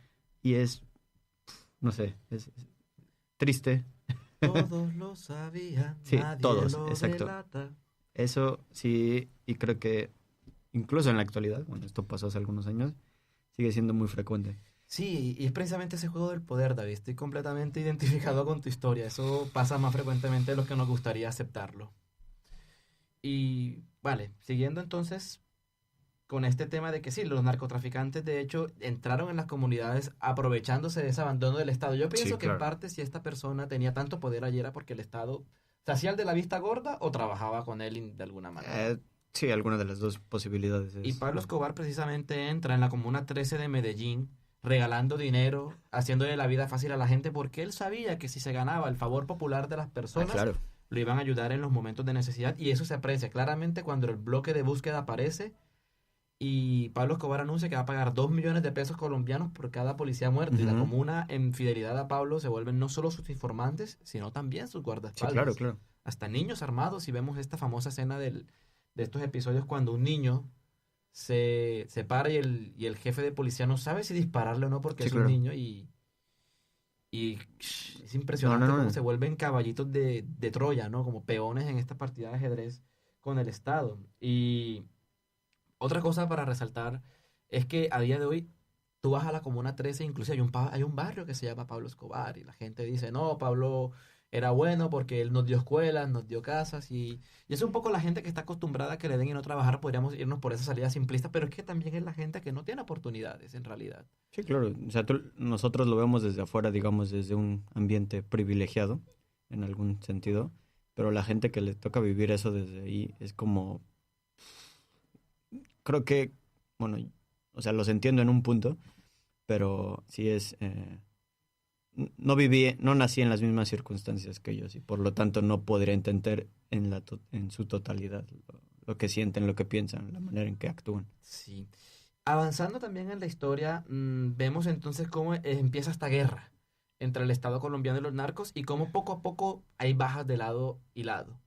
y no sé, es triste. Todos lo sabían, sí, nadie todos, lo exacto. relata. Eso sí, y creo que incluso en la actualidad, bueno, esto pasó hace algunos años, sigue siendo muy frecuente. Sí, y es precisamente ese juego del poder, David. Estoy completamente identificado con tu historia. Eso pasa más frecuentemente de lo que nos gustaría aceptarlo. Y vale, siguiendo entonces con este tema de que sí, los narcotraficantes de hecho entraron en las comunidades aprovechándose de ese abandono del Estado. Yo pienso Sí, que claro. en parte si esta persona tenía tanto poder ayer era porque el Estado se hacía el de la vista gorda o trabajaba con él de alguna manera. Sí, alguna de las dos posibilidades. Y Pablo Escobar precisamente entra en la Comuna 13 de Medellín regalando dinero, haciéndole la vida fácil a la gente porque él sabía que si se ganaba el favor popular de las personas, claro. lo iban a ayudar en los momentos de necesidad y eso se aprecia claramente cuando el bloque de búsqueda aparece y Pablo Escobar anuncia que va a pagar 2 millones de pesos colombianos por cada policía muerto. Y la Ujú. comuna, en fidelidad a Pablo, se vuelven no solo sus informantes, sino también sus Sí, guardaespaldas. claro. Hasta niños armados, y vemos esta famosa escena de estos episodios cuando un niño se para y el jefe de policía no sabe si dispararle o no porque Sí, es claro. un niño y es impresionante No. cómo se vuelven caballitos de Troya, ¿no? Como peones en esta partida de ajedrez con el Estado. Y otra cosa para resaltar es que a día de hoy tú vas a la Comuna 13, incluso hay un barrio que se llama Pablo Escobar y la gente dice, no, Pablo era bueno porque él nos dio escuelas, nos dio casas y es un poco la gente que está acostumbrada a que le den y no trabajar, podríamos irnos por esa salida simplista, pero es que también es la gente que no tiene oportunidades en realidad. Sí, claro. O sea, nosotros lo vemos desde afuera, digamos, desde un ambiente privilegiado, en algún sentido, pero la gente que le toca vivir eso desde ahí es como... Creo que, bueno, o sea, los entiendo en un punto, pero sí es... no nací en las mismas circunstancias que ellos y por lo tanto no podría entender en su totalidad lo que sienten, lo que piensan, la manera en que actúan. Sí. Avanzando también en la historia, vemos entonces cómo empieza esta guerra entre el Estado colombiano y los narcos y cómo poco a poco hay bajas de lado y lado.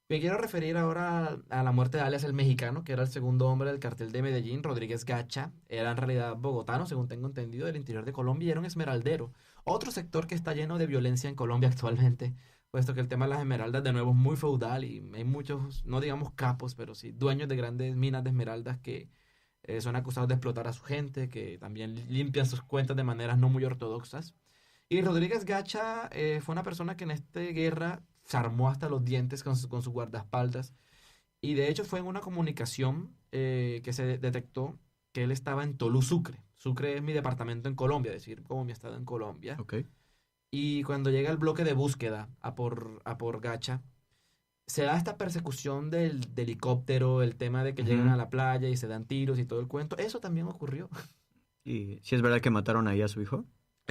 Me quiero referir ahora a la muerte de alias el Mexicano, que era el segundo hombre del cartel de Medellín, Rodríguez Gacha. Era en realidad bogotano, según tengo entendido, del interior de Colombia y era un esmeraldero. Otro sector que está lleno de violencia en Colombia actualmente, puesto que el tema de las esmeraldas de nuevo es muy feudal y hay muchos, no digamos capos, pero sí dueños de grandes minas de esmeraldas que son acusados de explotar a su gente, que también limpian sus cuentas de maneras no muy ortodoxas. Y Rodríguez Gacha fue una persona que en esta guerra se armó hasta los dientes con su guardaespaldas. Y de hecho fue en una comunicación que se detectó que él estaba en Tolú, Sucre. Sucre es mi departamento en Colombia, es decir, como mi estado en Colombia. Okay. Y cuando llega el bloque de búsqueda a por Gacha, se da esta persecución del helicóptero, el tema de que llegan a la playa y se dan tiros y todo el cuento. Eso también ocurrió. ¿Y si es verdad que mataron ahí a su hijo?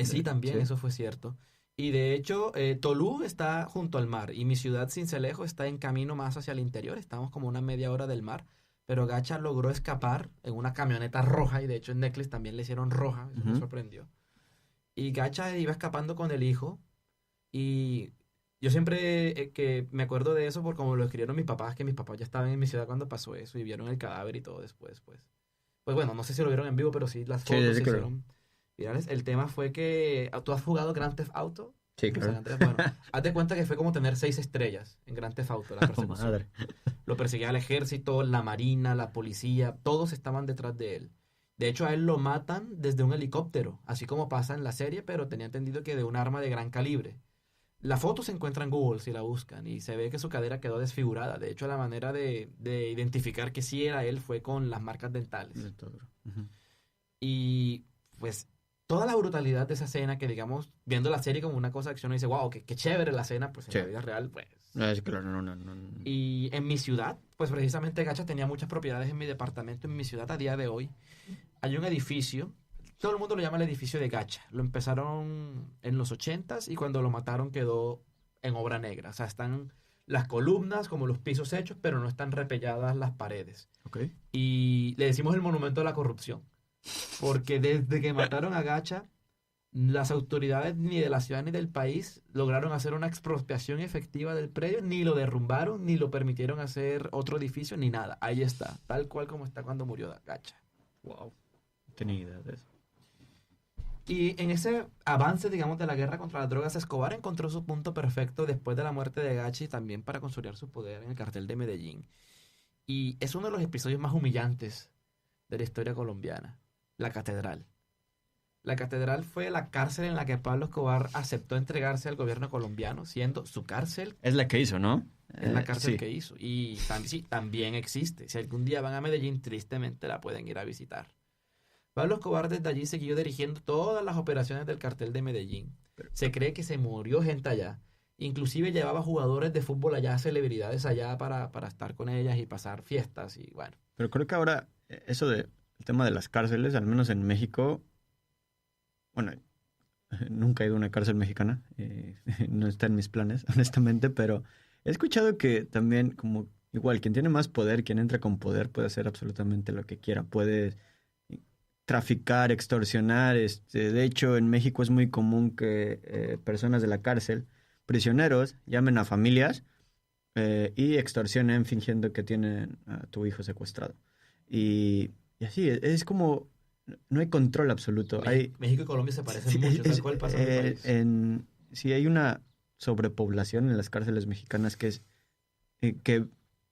Sí, también, Sí. eso fue cierto. Y de hecho, Tolú está junto al mar y mi ciudad, Sincelejo, está en camino más hacia el interior. Estamos como una media hora del mar. Pero Gacha logró escapar en una camioneta roja y de hecho en Netflix también le hicieron roja. Eso me sorprendió. Y Gacha iba escapando con el hijo y yo siempre que me acuerdo de eso por como lo escribieron mis papás, que mis papás ya estaban en mi ciudad cuando pasó eso y vieron el cadáver y todo después, pues bueno, no sé si lo vieron en vivo, pero sí, las fotos se hicieron virales. El tema fue que tú has jugado Grand Theft Auto. Sí, claro. San Andreas, bueno, haz de cuenta que fue como tener 6 estrellas en Grand Theft Auto, la persecución. Madre. Lo perseguía el ejército, la marina, la policía, todos estaban detrás de él. De hecho, a él lo matan desde un helicóptero, así como pasa en la serie, pero tenía entendido que de un arma de gran calibre. La foto se encuentra en Google si la buscan y se ve que su cadera quedó desfigurada. De hecho, la manera de identificar que sí era él fue con las marcas dentales. Y pues toda la brutalidad de esa escena que, digamos, viendo la serie como una cosa de acción, uno dice, wow, qué chévere la escena, pues en la vida real, pues... Es claro, no. Y en mi ciudad, pues precisamente Gacha tenía muchas propiedades en mi departamento. En mi ciudad a día de hoy hay un edificio, todo el mundo lo llama el edificio de Gacha. Lo empezaron en los 80s y cuando lo mataron quedó en obra negra. O sea, están las columnas como los pisos hechos, pero no están repelladas las paredes. Okay. Y le decimos el monumento a la corrupción. Porque desde que mataron a Gacha, las autoridades ni de la ciudad ni del país lograron hacer una expropiación efectiva del predio, ni lo derrumbaron, ni lo permitieron hacer otro edificio, ni nada. Ahí está, tal cual como está cuando murió Gacha. Wow. No tenía idea de eso. Y en ese avance, digamos, de la guerra contra las drogas, Escobar encontró su punto perfecto después de la muerte de Gacha y también para consolidar su poder en el cartel de Medellín. Y es uno de los episodios más humillantes de la historia colombiana. La catedral. La catedral fue la cárcel en la que Pablo Escobar aceptó entregarse al gobierno colombiano, siendo su cárcel. Es la que hizo, ¿no? Es la cárcel que hizo. Y sí, también existe. Si algún día van a Medellín, tristemente la pueden ir a visitar. Pablo Escobar desde allí siguió dirigiendo todas las operaciones del cartel de Medellín. Se cree que se murió gente allá. Inclusive llevaba jugadores de fútbol allá, celebridades allá para estar con ellas y pasar fiestas y bueno. Pero creo que ahora eso de el tema de las cárceles, al menos en México, bueno, nunca he ido a una cárcel mexicana, no está en mis planes, honestamente, pero he escuchado que también, como igual, quien tiene más poder, quien entra con poder, puede hacer absolutamente lo que quiera, puede traficar, extorsionar, de hecho, en México es muy común que personas de la cárcel, prisioneros, llamen a familias y extorsionen fingiendo que tienen a tu hijo secuestrado. Y así, es como... No hay control absoluto. México y Colombia se parecen mucho. Tal cual pasa en mi país. Sí, hay una sobrepoblación en las cárceles mexicanas que es... que,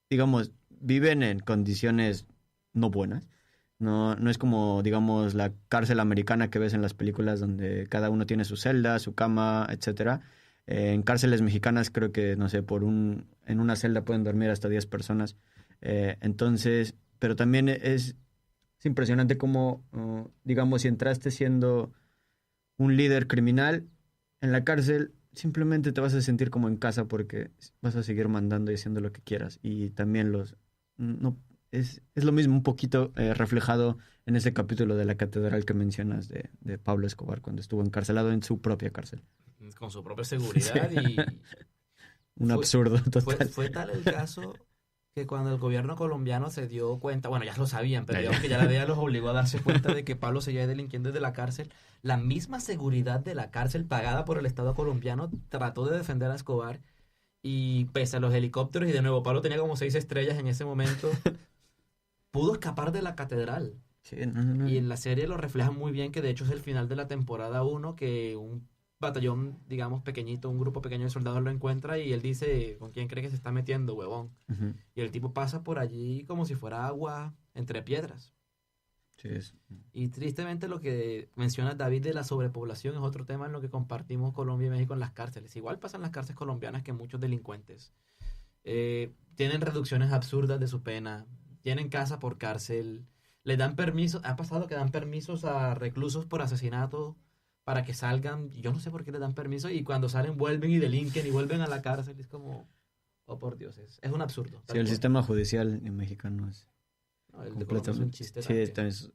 digamos, viven en condiciones no buenas. No es como, digamos, la cárcel americana que ves en las películas donde cada uno tiene su celda, su cama, etcétera. En cárceles mexicanas creo que, no sé, en una celda pueden dormir hasta 10 personas. Entonces, pero también es impresionante cómo, digamos, si entraste siendo un líder criminal en la cárcel, simplemente te vas a sentir como en casa porque vas a seguir mandando y haciendo lo que quieras. Y también es lo mismo un poquito reflejado en ese capítulo de la catedral que mencionas de Pablo Escobar cuando estuvo encarcelado en su propia cárcel. Con su propia seguridad y... Un absurdo total. Fue tal el caso que cuando el gobierno colombiano se dio cuenta, bueno, ya lo sabían, pero digamos que ya la DEA los obligó a darse cuenta de que Pablo seguía delinquiendo desde la cárcel, la misma seguridad de la cárcel pagada por el Estado colombiano trató de defender a Escobar y pese a los helicópteros, y de nuevo Pablo tenía como 6 estrellas en ese momento, pudo escapar de la catedral. Sí, no. Y en la serie lo reflejan muy bien, que de hecho es el final de la temporada 1, que un batallón, digamos, pequeñito, un grupo pequeño de soldados lo encuentra y él dice, ¿con quién cree que se está metiendo, huevón? Uh-huh. Y el tipo pasa por allí como si fuera agua entre piedras. Sí, Y tristemente lo que menciona David de la sobrepoblación es otro tema en lo que compartimos Colombia y México en las cárceles. Igual pasa en las cárceles colombianas que muchos delincuentes tienen reducciones absurdas de su pena, tienen casa por cárcel, les dan permiso, ha pasado que dan permisos a reclusos por asesinato para que salgan, yo no sé por qué les dan permiso, y cuando salen vuelven y delinquen y vuelven a la cárcel, es como, oh por Dios, es un absurdo. Sí, el sistema judicial mexicano es... No, el de Colombia es un chiste. Sí, es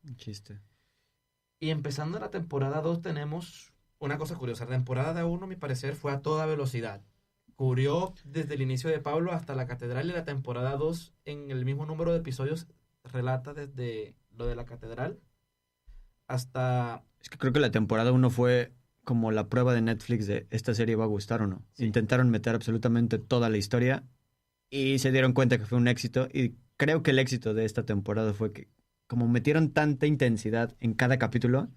un chiste. Y empezando la temporada 2 tenemos una cosa curiosa, la temporada 1, a mi parecer, fue a toda velocidad. Cubrió desde el inicio de Pablo hasta la catedral, y la temporada 2, en el mismo número de episodios, relata desde lo de la catedral hasta... Es que creo que la temporada 1 fue como la prueba de Netflix de esta serie va a gustar o no. Sí. Intentaron meter absolutamente toda la historia y se dieron cuenta que fue un éxito. Y creo que el éxito de esta temporada fue que como metieron tanta intensidad en cada capítulo,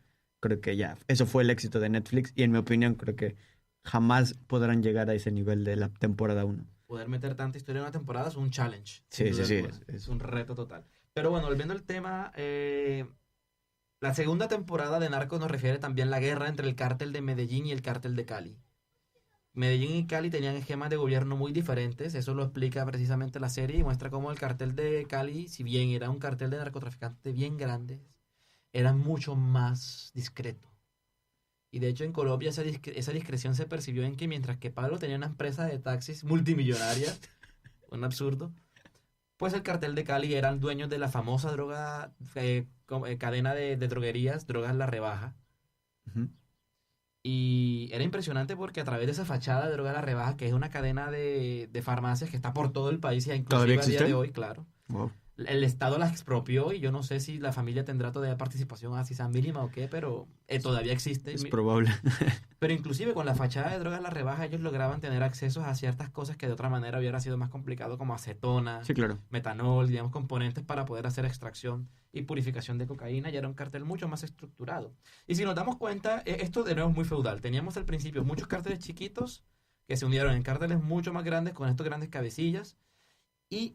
creo que ya, eso fue el éxito de Netflix. Y en mi opinión creo que jamás podrán llegar a ese nivel de la temporada 1. Poder meter tanta historia en una temporada es un challenge. Sí, sin duda sí, alguna. sí. Es un reto total. Pero bueno, volviendo al tema, la segunda temporada de Narcos nos refiere también a la guerra entre el cártel de Medellín y el cártel de Cali. Medellín y Cali tenían esquemas de gobierno muy diferentes, eso lo explica precisamente la serie y muestra cómo el cartel de Cali, si bien era un cartel de narcotraficantes bien grande, era mucho más discreto. Y de hecho en Colombia esa discreción se percibió en que mientras que Pablo tenía una empresa de taxis multimillonaria, un absurdo, pues el cartel de Cali eran dueños de la famosa cadena de droguerías, Drogas La Rebaja. Ujú. Y era impresionante porque a través de esa fachada de Drogas La Rebaja, que es una cadena de farmacias que está por todo el país, y inclusive ¿Todavía a día existe? de hoy, claro. Wow. El Estado las expropió y yo no sé si la familia tendrá todavía participación, así sea mínima o qué, pero todavía existe. Es probable. Pero inclusive con la fachada de Drogas La Rebaja ellos lograban tener accesos a ciertas cosas que de otra manera hubiera sido más complicado, como acetona, Sí, claro. metanol, digamos, componentes para poder hacer extracción y purificación de cocaína. Ya era un cartel mucho más estructurado. Y si nos damos cuenta, esto de nuevo es muy feudal. Teníamos al principio muchos cárteles chiquitos que se unieron en cárteles mucho más grandes con estos grandes cabecillas y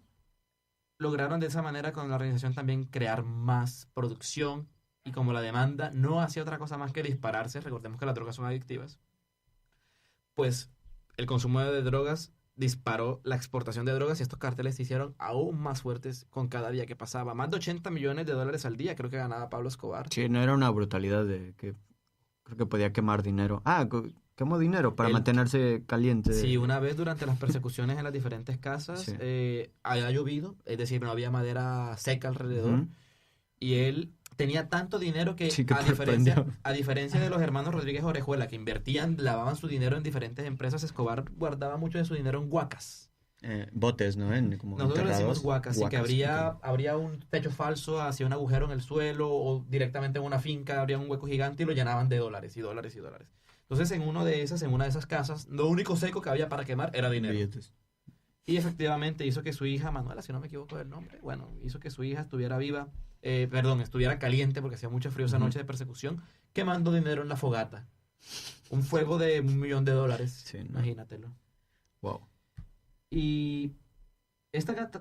lograron de esa manera con la organización también crear más producción, y como la demanda no hacía otra cosa más que dispararse, recordemos que las drogas son adictivas, pues el consumo de drogas disparó la exportación de drogas y estos carteles se hicieron aún más fuertes con cada día que pasaba. Más de 80 millones de dólares al día creo que ganaba Pablo Escobar. Sí, no era una brutalidad de que creo que podía quemar dinero. Quemó dinero para Él- mantenerse caliente. Sí, una vez durante las persecuciones en las diferentes casas, Sí. había llovido, es decir, no había madera seca alrededor, Ujú. y él tenía tanto dinero que, Sí, que a sorprendió. diferencia de los hermanos Rodríguez Orejuela, que invertían, lavaban su dinero en diferentes empresas, Escobar guardaba mucho de su dinero en huacas. Botes, ¿no? Como Nosotros le decimos enterrados. huacas, y que Huacas, ok. habría un techo falso hacia un agujero en el suelo, o directamente en una finca habría un hueco gigante y lo llenaban de dólares y dólares y dólares. Entonces en una de esas casas, lo único seco que había para quemar era dinero. Billetes. Y efectivamente hizo que su hija, Manuela, si no me equivoco del nombre, bueno, hizo que su hija estuviera viva, estuviera caliente porque hacía mucho frío esa Ujú. noche de persecución, quemando dinero en la fogata. Un fuego de $1 millón. Sí, ¿no? Imagínatelo. Wow. Y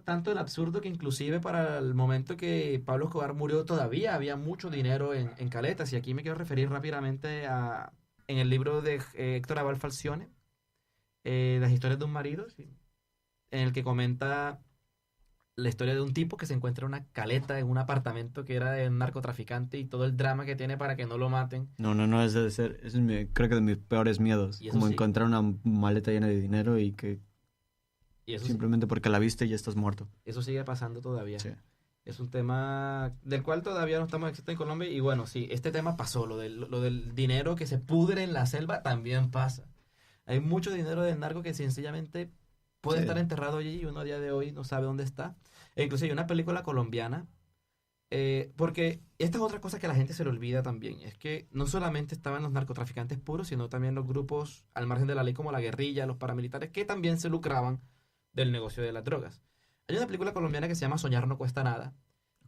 tanto el absurdo que inclusive para el momento que Pablo Escobar murió todavía había mucho dinero en caletas. Y aquí me quiero referir rápidamente en el libro de Héctor Abal Falcione, Las historias de un marido, sí, en el que comenta la historia de un tipo que se encuentra una caleta en un apartamento que era de un narcotraficante y todo el drama que tiene para que no lo maten. No, ese de ser, ese es creo que de mis peores miedos. Y eso Como sí. encontrar una maleta llena de dinero y que Y eso, simplemente porque la viste ya estás muerto. eso sigue pasando todavía. Sí. Es un tema del cual todavía no estamos exentos en Colombia. Y bueno, sí, este tema pasó. Lo del dinero que se pudre en la selva también pasa. Hay mucho dinero del narco que sencillamente puede Sí. estar enterrado allí y uno a día de hoy no sabe dónde está. E incluso hay una película colombiana, porque esta es otra cosa que a la gente se le olvida también. Es que no solamente estaban los narcotraficantes puros, sino también los grupos al margen de la ley como la guerrilla, los paramilitares, que también se lucraban del negocio de las drogas. Hay una película colombiana que se llama Soñar no cuesta nada,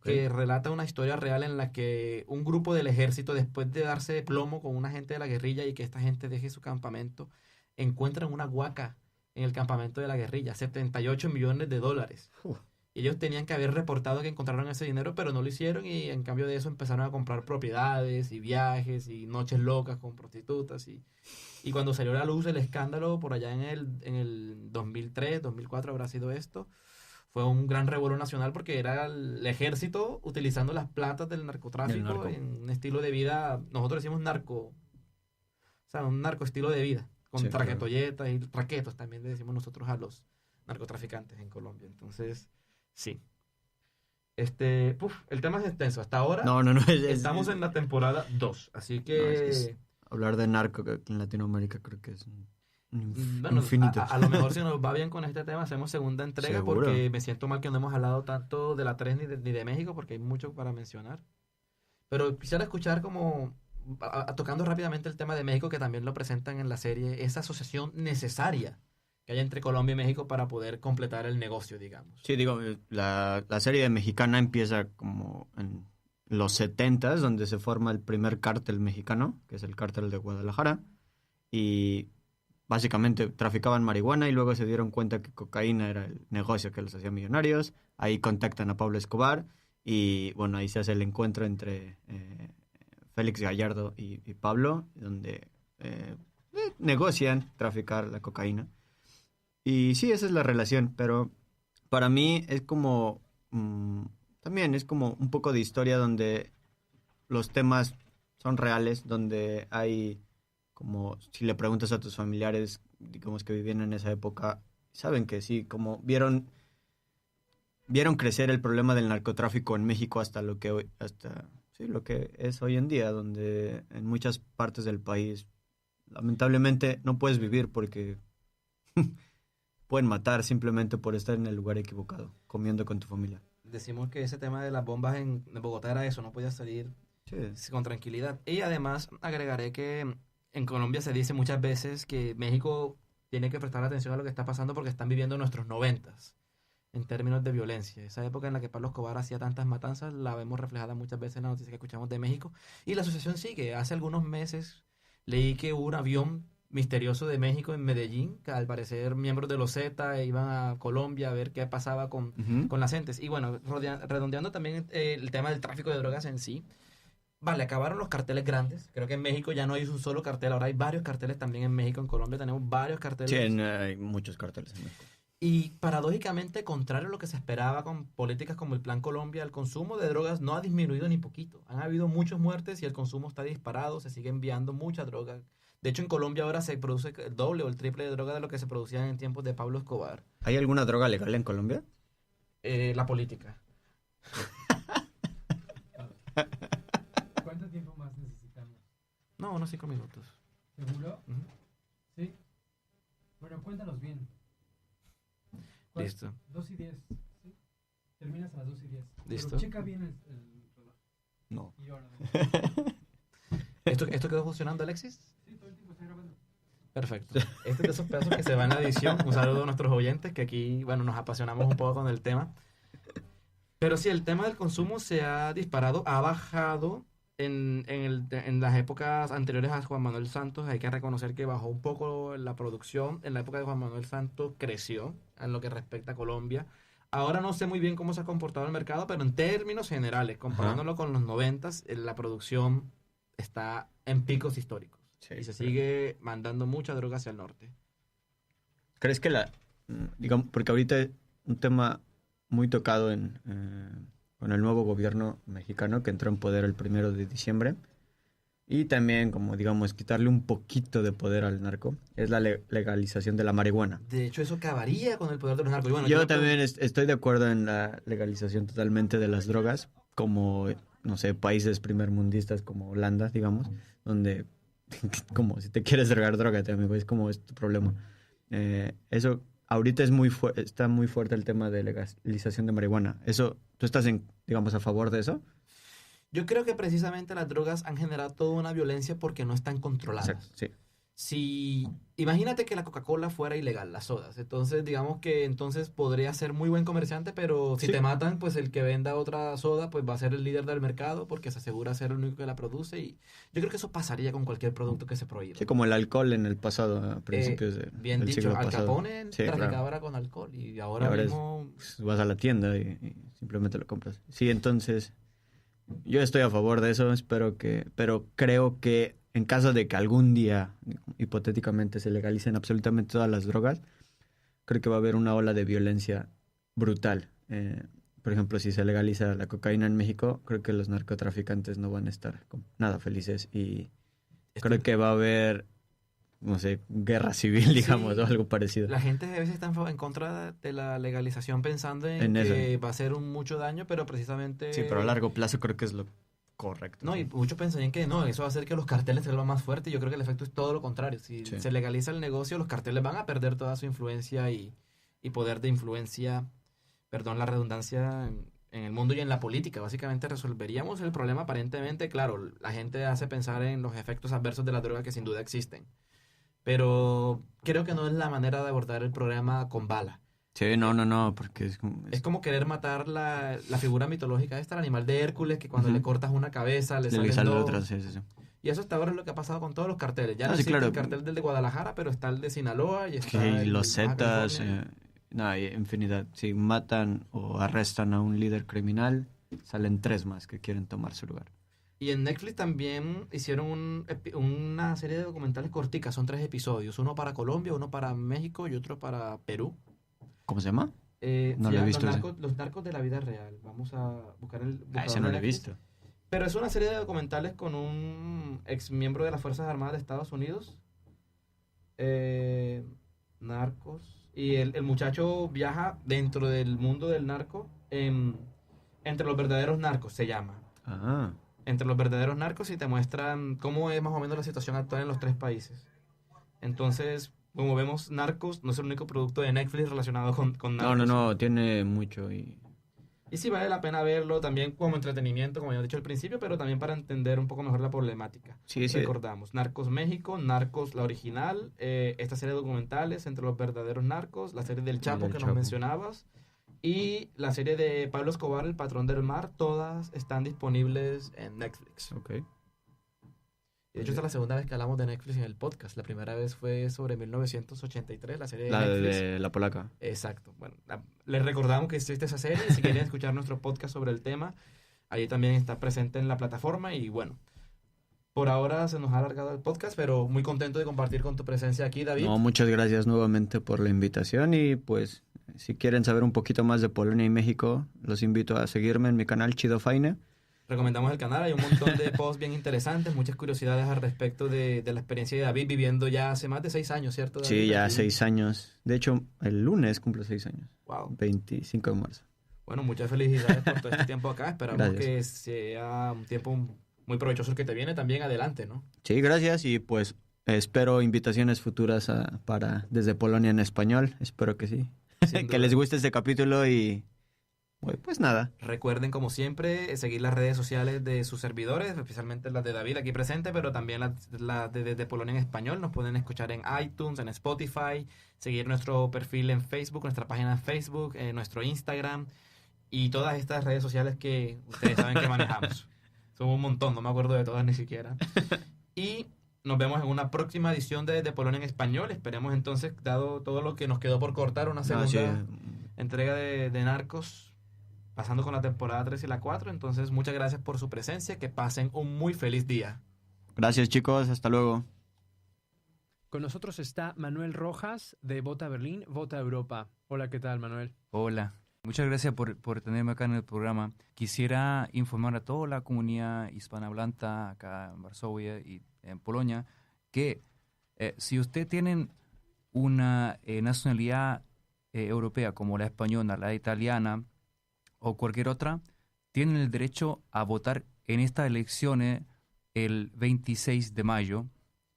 que relata una historia real en la que un grupo del ejército, después de darse de plomo con una gente de la guerrilla y que esta gente deje su campamento, encuentran una huaca en el campamento de la guerrilla, $78 millones. Y ellos tenían que haber reportado que encontraron ese dinero, pero no lo hicieron, y en cambio de eso empezaron a comprar propiedades y viajes y noches locas con prostitutas. Y cuando salió a la luz el escándalo por allá en el 2003, 2004 habrá sido esto, fue un gran revuelo nacional porque era el ejército utilizando las platas del narcotráfico en un estilo de vida, nosotros decimos narco, o sea, un narco estilo de vida, con Sí, traquetolletas y traquetos también le decimos nosotros a los narcotraficantes en Colombia. Entonces, sí. El tema es extenso. Hasta ahora No. estamos en la temporada 2, así que es hablar de narco en Latinoamérica creo que es Bueno, infinito. a lo mejor si nos va bien con este tema hacemos segunda entrega. Seguro. Porque me siento mal que no hemos hablado tanto de la 3 ni de México porque hay mucho para mencionar. Pero quisiera escuchar como, tocando rápidamente el tema de México, que también lo presentan en la serie, esa asociación necesaria que hay entre Colombia y México para poder completar el negocio, digamos. Sí, digo, la serie mexicana empieza como en los 70s, donde se forma el primer cártel mexicano, que es el cártel de Guadalajara, y básicamente traficaban marihuana y luego se dieron cuenta que cocaína era el negocio que los hacía millonarios. Ahí contactan a Pablo Escobar y bueno, ahí se hace el encuentro entre Félix Gallardo y Pablo, donde negocian traficar la cocaína. Y sí, esa es la relación, pero para mí es como, también es como un poco de historia donde los temas son reales, donde hay como, si le preguntas a tus familiares, digamos que vivían en esa época, saben que sí, como vieron crecer el problema del narcotráfico en México hasta lo que lo que es hoy en día, donde en muchas partes del país lamentablemente no puedes vivir porque pueden matar simplemente por estar en el lugar equivocado, comiendo con tu familia. Decimos que ese tema de las bombas en Bogotá era eso, no podía salir con tranquilidad. Y además agregaré que en Colombia se dice muchas veces que México tiene que prestar atención a lo que está pasando porque están viviendo nuestros 90s en términos de violencia. Esa época en la que Pablo Escobar hacía tantas matanzas la vemos reflejada muchas veces en las noticias que escuchamos de México. Y la asociación sigue. Hace algunos meses leí que hubo un avión misterioso de México en Medellín, que al parecer miembros de los Z iban a Colombia a ver qué pasaba con las gentes. Y bueno, redondeando también el tema del tráfico de drogas en sí. Vale, acabaron los carteles grandes. Creo que en México ya no hay un solo cartel. Ahora hay varios carteles también en México. En Colombia tenemos varios carteles. Sí, hay muchos carteles en México. Y paradójicamente, contrario a lo que se esperaba con políticas como el Plan Colombia, el consumo de drogas no ha disminuido ni poquito. Han habido muchas muertes y el consumo está disparado. Se sigue enviando mucha droga. De hecho, en Colombia ahora se produce el doble o el triple de droga de lo que se producía en tiempos de Pablo Escobar. ¿Hay alguna droga legal en Colombia? La política. ¿Cuánto tiempo más necesitamos? No, unos 5 minutos. ¿Seguro? Sí. Bueno, cuéntanos bien. Listo. 2:10. ¿Sí? Terminas a las 2:10. Listo. Pero checa bien el reloj. No. Y ahora. ¿Esto quedó funcionando, Alexis? Sí, todo el tiempo está grabando. Perfecto. Este es de esos pedazos que se van en la edición. Un saludo a nuestros oyentes que aquí, bueno, nos apasionamos un poco con el tema. Pero sí, el tema del consumo se ha disparado, ha bajado en las épocas anteriores a Juan Manuel Santos. Hay que reconocer que bajó un poco la producción. En la época de Juan Manuel Santos creció en lo que respecta a Colombia. Ahora no sé muy bien cómo se ha comportado el mercado, pero en términos generales, comparándolo con los 90s, la producción está en picos históricos. Sí, y se sigue mandando mucha droga hacia el norte. ¿Crees que digamos, porque ahorita es un tema muy tocado con el nuevo gobierno mexicano que entró en poder el 1 de diciembre, y también, como digamos, quitarle un poquito de poder al narco, es la legalización de la marihuana. De hecho, eso acabaría con el poder de los narcos. Y bueno, yo también estoy de acuerdo en la legalización totalmente de las drogas, como, no sé, países primermundistas como Holanda, digamos, donde, como si te quieres drogar, drógate, amigo, es como es tu problema. Eso ahorita está muy fuerte el tema de legalización de marihuana. Eso, ¿tú estás digamos, a favor de eso? Yo creo que precisamente las drogas han generado toda una violencia porque no están controladas. Exacto, sí. Imagínate que la Coca-Cola fuera ilegal, las sodas. Entonces, digamos que entonces podría ser muy buen comerciante, pero si te matan, pues el que venda otra soda, pues va a ser el líder del mercado porque se asegura ser el único que la produce. Y yo creo que eso pasaría con cualquier producto que se prohíba. Sí, como el alcohol en el pasado, a principios bien del dicho, siglo Al pasado. Capone traficaba con alcohol y ahora mismo... Pues, vas a la tienda y simplemente lo compras. Sí, entonces yo estoy a favor de eso, pero creo que en caso de que algún día, hipotéticamente, se legalicen absolutamente todas las drogas, creo que va a haber una ola de violencia brutal. Por ejemplo, si se legaliza la cocaína en México, creo que los narcotraficantes no van a estar nada felices y creo que va a haber, no sé, guerra civil, digamos, o algo parecido. La gente a veces está en contra de la legalización pensando en que va a hacer mucho daño, pero precisamente... Sí, pero a largo plazo creo que es lo Correcto. No, y muchos pensarían que no, eso va a hacer que los carteles se vuelvan más fuertes. Yo creo que el efecto es todo lo contrario. Si Sí. se legaliza el negocio, los carteles van a perder toda su influencia y poder de influencia, perdón la redundancia, en el mundo y en la política. Básicamente resolveríamos el problema aparentemente. Claro, la gente hace pensar en los efectos adversos de la droga que sin duda existen. Pero creo que no es la manera de abordar el problema con bala. Sí, no, porque Es como querer matar la figura mitológica esta, el animal de Hércules, que cuando le cortas una cabeza le le salen sale dos. otra, sí. Y eso hasta ahora es lo que ha pasado con todos los carteles. Ya Ah, no sí, existe claro. el cartel del de Guadalajara, pero está el de Sinaloa y está Sí, el los de Baja Zetas, California. hay infinidad. Si matan o arrestan a un líder criminal, salen 3 más que quieren tomar su lugar. Y en Netflix también hicieron una serie de documentales corticas, son 3 episodios, uno para Colombia, uno para México y otro para Perú. ¿Cómo se llama? Se No lo he llama visto Los narcos de la vida real. Vamos a buscar el buscador Ese no de lo he Netflix. visto. Pero es una serie de documentales con un ex miembro de las Fuerzas Armadas de Estados Unidos. Narcos. Y el muchacho viaja dentro del mundo del narco. Entre los verdaderos narcos se llama. Ah, Entre los verdaderos narcos y te muestran cómo es más o menos la situación actual en los 3 países. Entonces, como vemos, Narcos no es el único producto de Netflix relacionado con narcos. no, tiene mucho y... Y sí vale la pena verlo también como entretenimiento, como ya he dicho al principio, pero también para entender un poco mejor la problemática. Sí. Recordamos, Narcos México, Narcos la original, esta serie de documentales entre los verdaderos narcos, la serie del Chapo del que Chapo. nos mencionabas, y la serie de Pablo Escobar, El Patrón del Mar, todas están disponibles en Netflix. Ok. Y de hecho, esta es la segunda vez que hablamos de Netflix en el podcast. La primera vez fue sobre 1983, la serie de La Netflix. de la polaca. Exacto. Bueno, les recordamos que existe esa serie. Si quieren escuchar nuestro podcast sobre el tema, ahí también está presente en la plataforma. Y bueno, por ahora se nos ha alargado el podcast, pero muy contento de compartir con tu presencia aquí, David. No, muchas gracias nuevamente por la invitación y pues si quieren saber un poquito más de Polonia y México, los invito a seguirme en mi canal Chido Faine. Recomendamos el canal, hay un montón de posts bien interesantes, muchas curiosidades al respecto de la experiencia de David viviendo ya hace más de 6 años, ¿cierto, David? Sí, ya Aquí. 6 años. De hecho, el lunes cumplo 6 años. Wow. 25 de marzo. Bueno, muchas felicidades por todo este tiempo acá. Esperamos Gracias. que sea un tiempo muy provechoso el que te viene también adelante, ¿no? Sí, gracias y pues espero invitaciones futuras para desde Polonia en español. Espero que sí. Sin Que duda. les guste este capítulo y pues nada. Recuerden, como siempre, seguir las redes sociales de sus servidores, especialmente las de David aquí presente, pero también las de Polonia en español. Nos pueden escuchar en iTunes, en Spotify, seguir nuestro perfil en Facebook, nuestra página en Facebook, nuestro Instagram y todas estas redes sociales que ustedes saben que manejamos. Son un montón, no me acuerdo de todas ni siquiera. Y nos vemos en una próxima edición de Polonia en español. Esperemos entonces, dado todo lo que nos quedó por cortar, una segunda Sí. entrega de Narcos, pasando con la temporada 3 y la 4. Entonces, muchas gracias por su presencia. Que pasen un muy feliz día. Gracias chicos, hasta luego. Con nosotros está Manuel Rojas de Vota Berlín, Vota Europa. Hola, ¿qué tal, Manuel? Hola, muchas gracias por tenerme acá en el programa. Quisiera informar a toda la comunidad hispanohablante acá en Varsovia y en Polonia que si usted tienen una nacionalidad europea como la española, la italiana o cualquier otra, tienen el derecho a votar en estas elecciones el 26 de mayo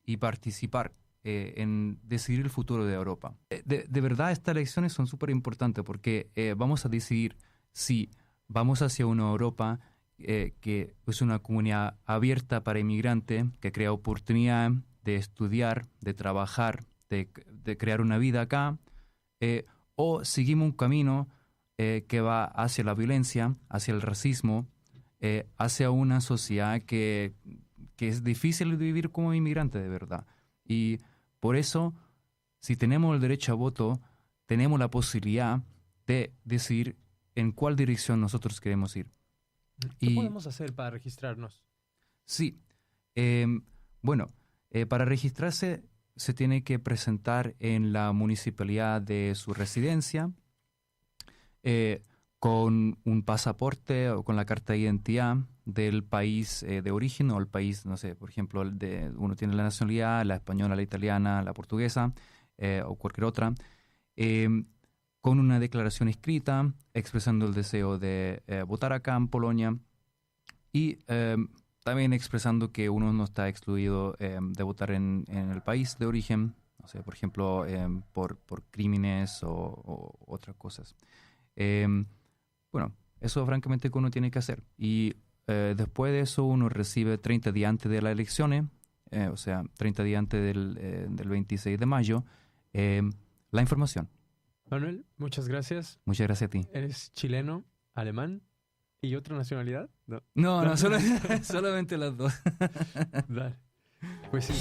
y participar en decidir el futuro de Europa. De verdad, estas elecciones son súper importantes porque vamos a decidir si vamos hacia una Europa que es una comunidad abierta para inmigrantes, que crea oportunidad de estudiar, de trabajar, de crear una vida acá, o seguimos un camino que va hacia la violencia, hacia el racismo, hacia una sociedad que es difícil de vivir como inmigrante de verdad. Y por eso, si tenemos el derecho a voto, tenemos la posibilidad de decidir en cuál dirección nosotros queremos ir. ¿Qué Y podemos hacer para registrarnos? sí, para registrarse se tiene que presentar en la municipalidad de su residencia con un pasaporte o con la carta de identidad del país de origen o el país, no sé, por ejemplo, uno tiene la nacionalidad, la española, la italiana, la portuguesa o cualquier otra, con una declaración escrita expresando el deseo de votar acá en Polonia Y también expresando que uno no está excluido de votar en el país de origen, o sea, por ejemplo, por crímenes o otras cosas. Bueno, eso francamente que uno tiene que hacer. Y después de eso uno recibe 30 días antes de las elecciones, o sea, 30 días antes del 26 de mayo, la información. Manuel, muchas gracias. Muchas gracias a ti. ¿Eres chileno, alemán y otra nacionalidad? No, solamente las dos. Dale. Pues sí.